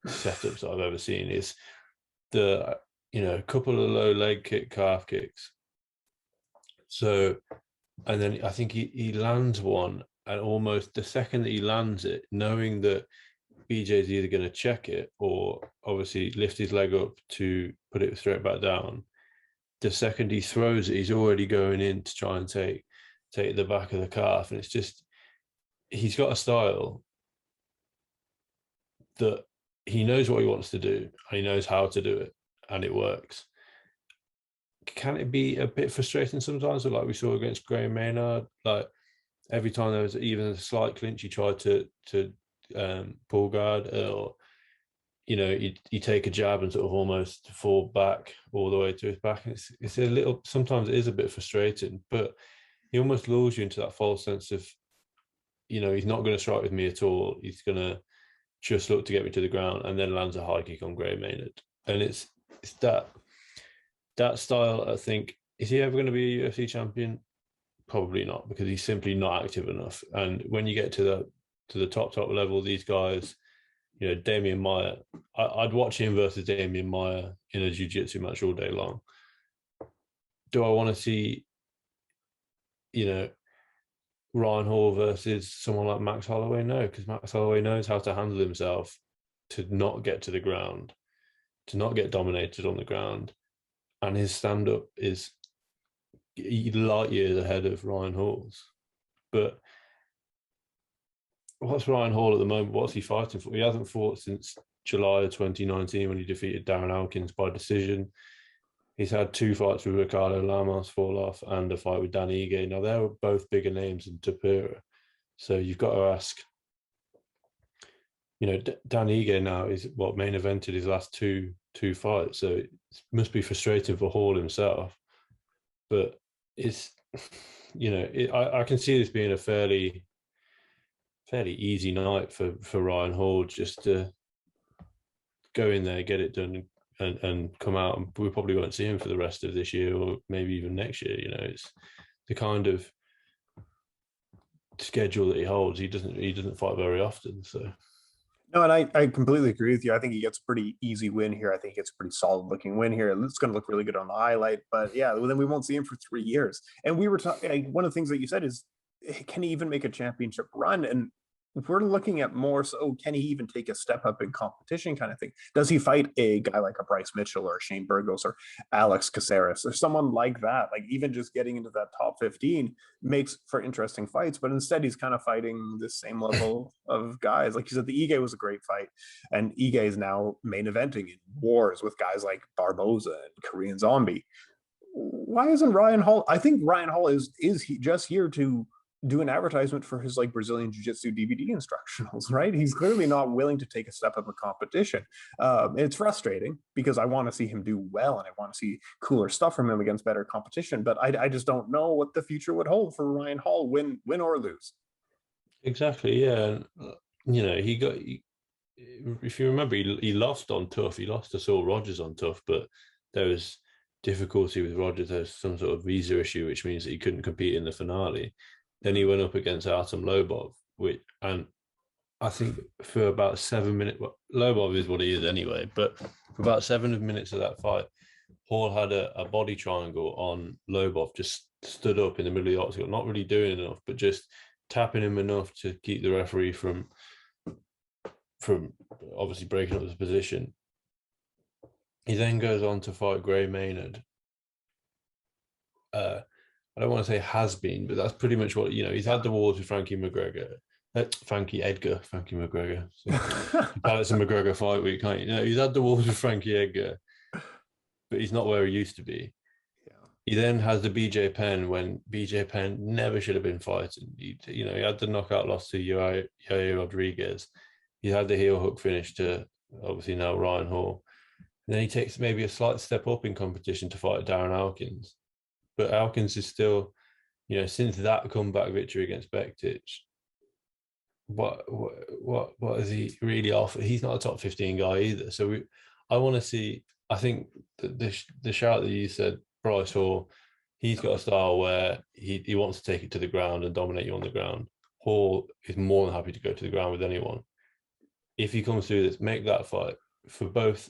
setups I've ever seen. Is the couple of low leg kick, calf kicks. So, and then I think he lands one and almost the second that he lands it, knowing that BJ's either going to check it or obviously lift his leg up to put it straight back down. The second he throws it, he's already going in to try and take the back of the calf. And it's just, he's got a style that he knows what he wants to do and he knows how to do it, and it works. Can it be a bit frustrating sometimes, like we saw against Graham Maynard? Like every time there was even a slight clinch, he tried to pull guard, or you take a jab and sort of almost fall back all the way to his back. And it's a little, sometimes it is a bit frustrating, but he almost lures you into that false sense of, he's not going to strike with me at all. He's going to just look to get me to the ground, and then lands a high kick on Graham Maynard. And it's that style. I think, is he ever going to be a UFC champion? Probably not, because he's simply not active enough. And when you get to the top level, these guys, Damian Maia, I'd watch him versus Damian Maia in a jiu-jitsu match all day long. Do I want to see, Ryan Hall versus someone like Max Holloway? No, because Max Holloway knows how to handle himself to not get to the ground, to not get dominated on the ground. And his stand-up is light years ahead of Ryan Hall's. But what's Ryan Hall at the moment? What's he fighting for? He hasn't fought since July of 2019 when he defeated Darren Elkins by decision. He's had 2 fights with Ricardo Lamas fall off and a fight with Dan Ige. Now, they're both bigger names than Tapiara. So you've got to ask, Dan Ige now is main evented his last two fights. So it must be frustrating for Hall himself. But it's, I can see this being a fairly easy night for Ryan Hall, just to go in there, get it done, and come out. And we probably won't see him for the rest of this year, or maybe even next year. It's the kind of schedule that he holds. He doesn't fight very often. So no, and I completely agree with you. I think he gets a pretty easy win here. I think he gets a pretty solid looking win here. It's going to look really good on the highlight, but yeah, then we won't see him for 3 years. And we were talking, one of the things that you said is, can he even make a championship run? And if we're looking at more, so can he even take a step up in competition kind of thing? Does he fight a guy like a Bryce Mitchell or a Shane Burgos or Alex Caceres or someone like that? Like, even just getting into that top 15 makes for interesting fights, but instead he's kind of fighting the same level of guys. Like you said, the Ige was a great fight, and Ige is now main eventing in wars with guys like Barboza and Korean Zombie. Why isn't Ryan Hall? I think Ryan Hall is he just here to do an advertisement for his Brazilian Jiu-Jitsu DVD instructionals, right? He's clearly not willing to take a step up in competition. It's frustrating because I want to see him do well and I want to see cooler stuff from him against better competition, but I just don't know what the future would hold for Ryan Hall, win or lose. Exactly, yeah. He got, if you remember, he lost on Tough. He lost to Saul Rogers on Tough, but there was difficulty with Rogers. There's some sort of visa issue, which means that he couldn't compete in the finale. Then he went up against Artem Lobov, and I think for about 7 minutes, Lobov is what he is anyway, but for about 7 minutes of that fight, Hall had a body triangle on Lobov, just stood up in the middle of the octagon, not really doing enough, but just tapping him enough to keep the referee from obviously breaking up his position. He then goes on to fight Gray Maynard. I don't want to say has been, but that's pretty much what, he's had the wars with Frankie McGregor. Frankie McGregor. It's a McGregor fight week, can't you? He's had the wars with Frankie Edgar, but he's not where he used to be. Yeah. He then has the BJ Penn when BJ Penn never should have been fighting. He had the knockout loss to Yair Rodriguez. He had the heel hook finish to, obviously, now Ryan Hall. And then he takes maybe a slight step up in competition to fight Darren Elkins. But Elkins is still, since that comeback victory against Bektic, what has he really offered? He's not a top 15 guy either. So I want to see. I think the shout that you said, Bryce Hall, he's got a style where he wants to take it to the ground and dominate you on the ground. Hall is more than happy to go to the ground with anyone. If he comes through this, make that fight for both.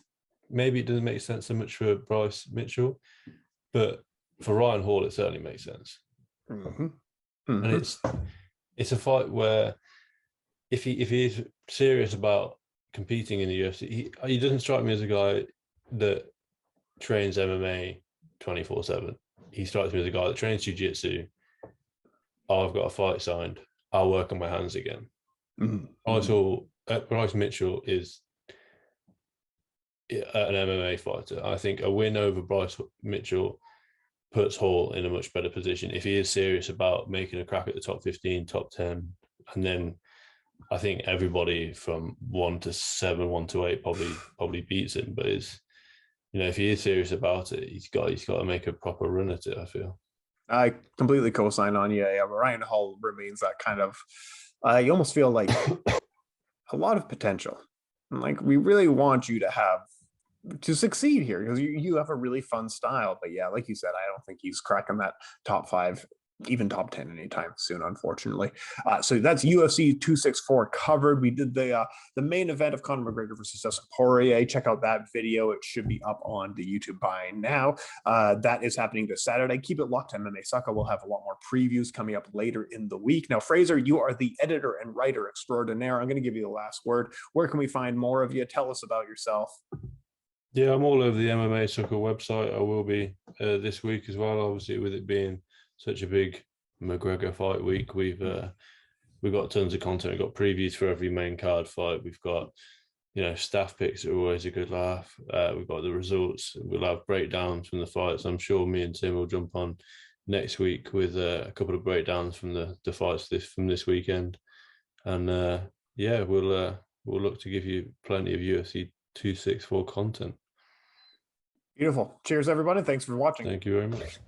Maybe it doesn't make sense so much for Bryce Mitchell, but for Ryan Hall, it certainly makes sense. Mm-hmm. Mm-hmm. And it's a fight where if he is serious about competing in the UFC, he doesn't strike me as a guy that trains MMA 24/7. He strikes me as a guy that trains jiu-jitsu. Oh, I've got a fight signed. I'll work on my hands again. Bryce Mitchell is an MMA fighter. I think a win over Bryce Mitchell puts Hall in a much better position if he is serious about making a crack at the top 15, top 10. And then I think everybody from 1 to 7, 1 to 8 probably beats him. But if he is serious about it, he's got to make a proper run at it, I feel. I completely co-sign on you. Yeah, Ryan Hall remains that kind of. You almost feel like a lot of potential. And like we really want you to succeed here because you have a really fun style. But yeah, like you said, I don't think he's cracking that top 5, even top 10 anytime soon, unfortunately. So that's UFC 264 covered. We did the main event of Conor McGregor versus Dustin Poirier. Check out that video. It should be up on the YouTube by now. That is happening this Saturday. Keep it locked to MMA Sucka. We'll have a lot more previews coming up later in the week. Now, Frazer, you are the editor and writer extraordinaire. I'm going to give you the last word. Where can we find more of you? Tell us about yourself. Yeah, I'm all over the MMA Sucka website. I will be this week as well, obviously, with it being such a big McGregor fight week. We've got tons of content. We've got previews for every main card fight. We've got staff picks are always a good laugh. We've got the results. We'll have breakdowns from the fights. I'm sure me and Tim will jump on next week with a couple of breakdowns from the fights from this weekend. And we'll look to give you plenty of UFC 264 content. Beautiful. Cheers, everybody. Thanks for watching. Thank you very much.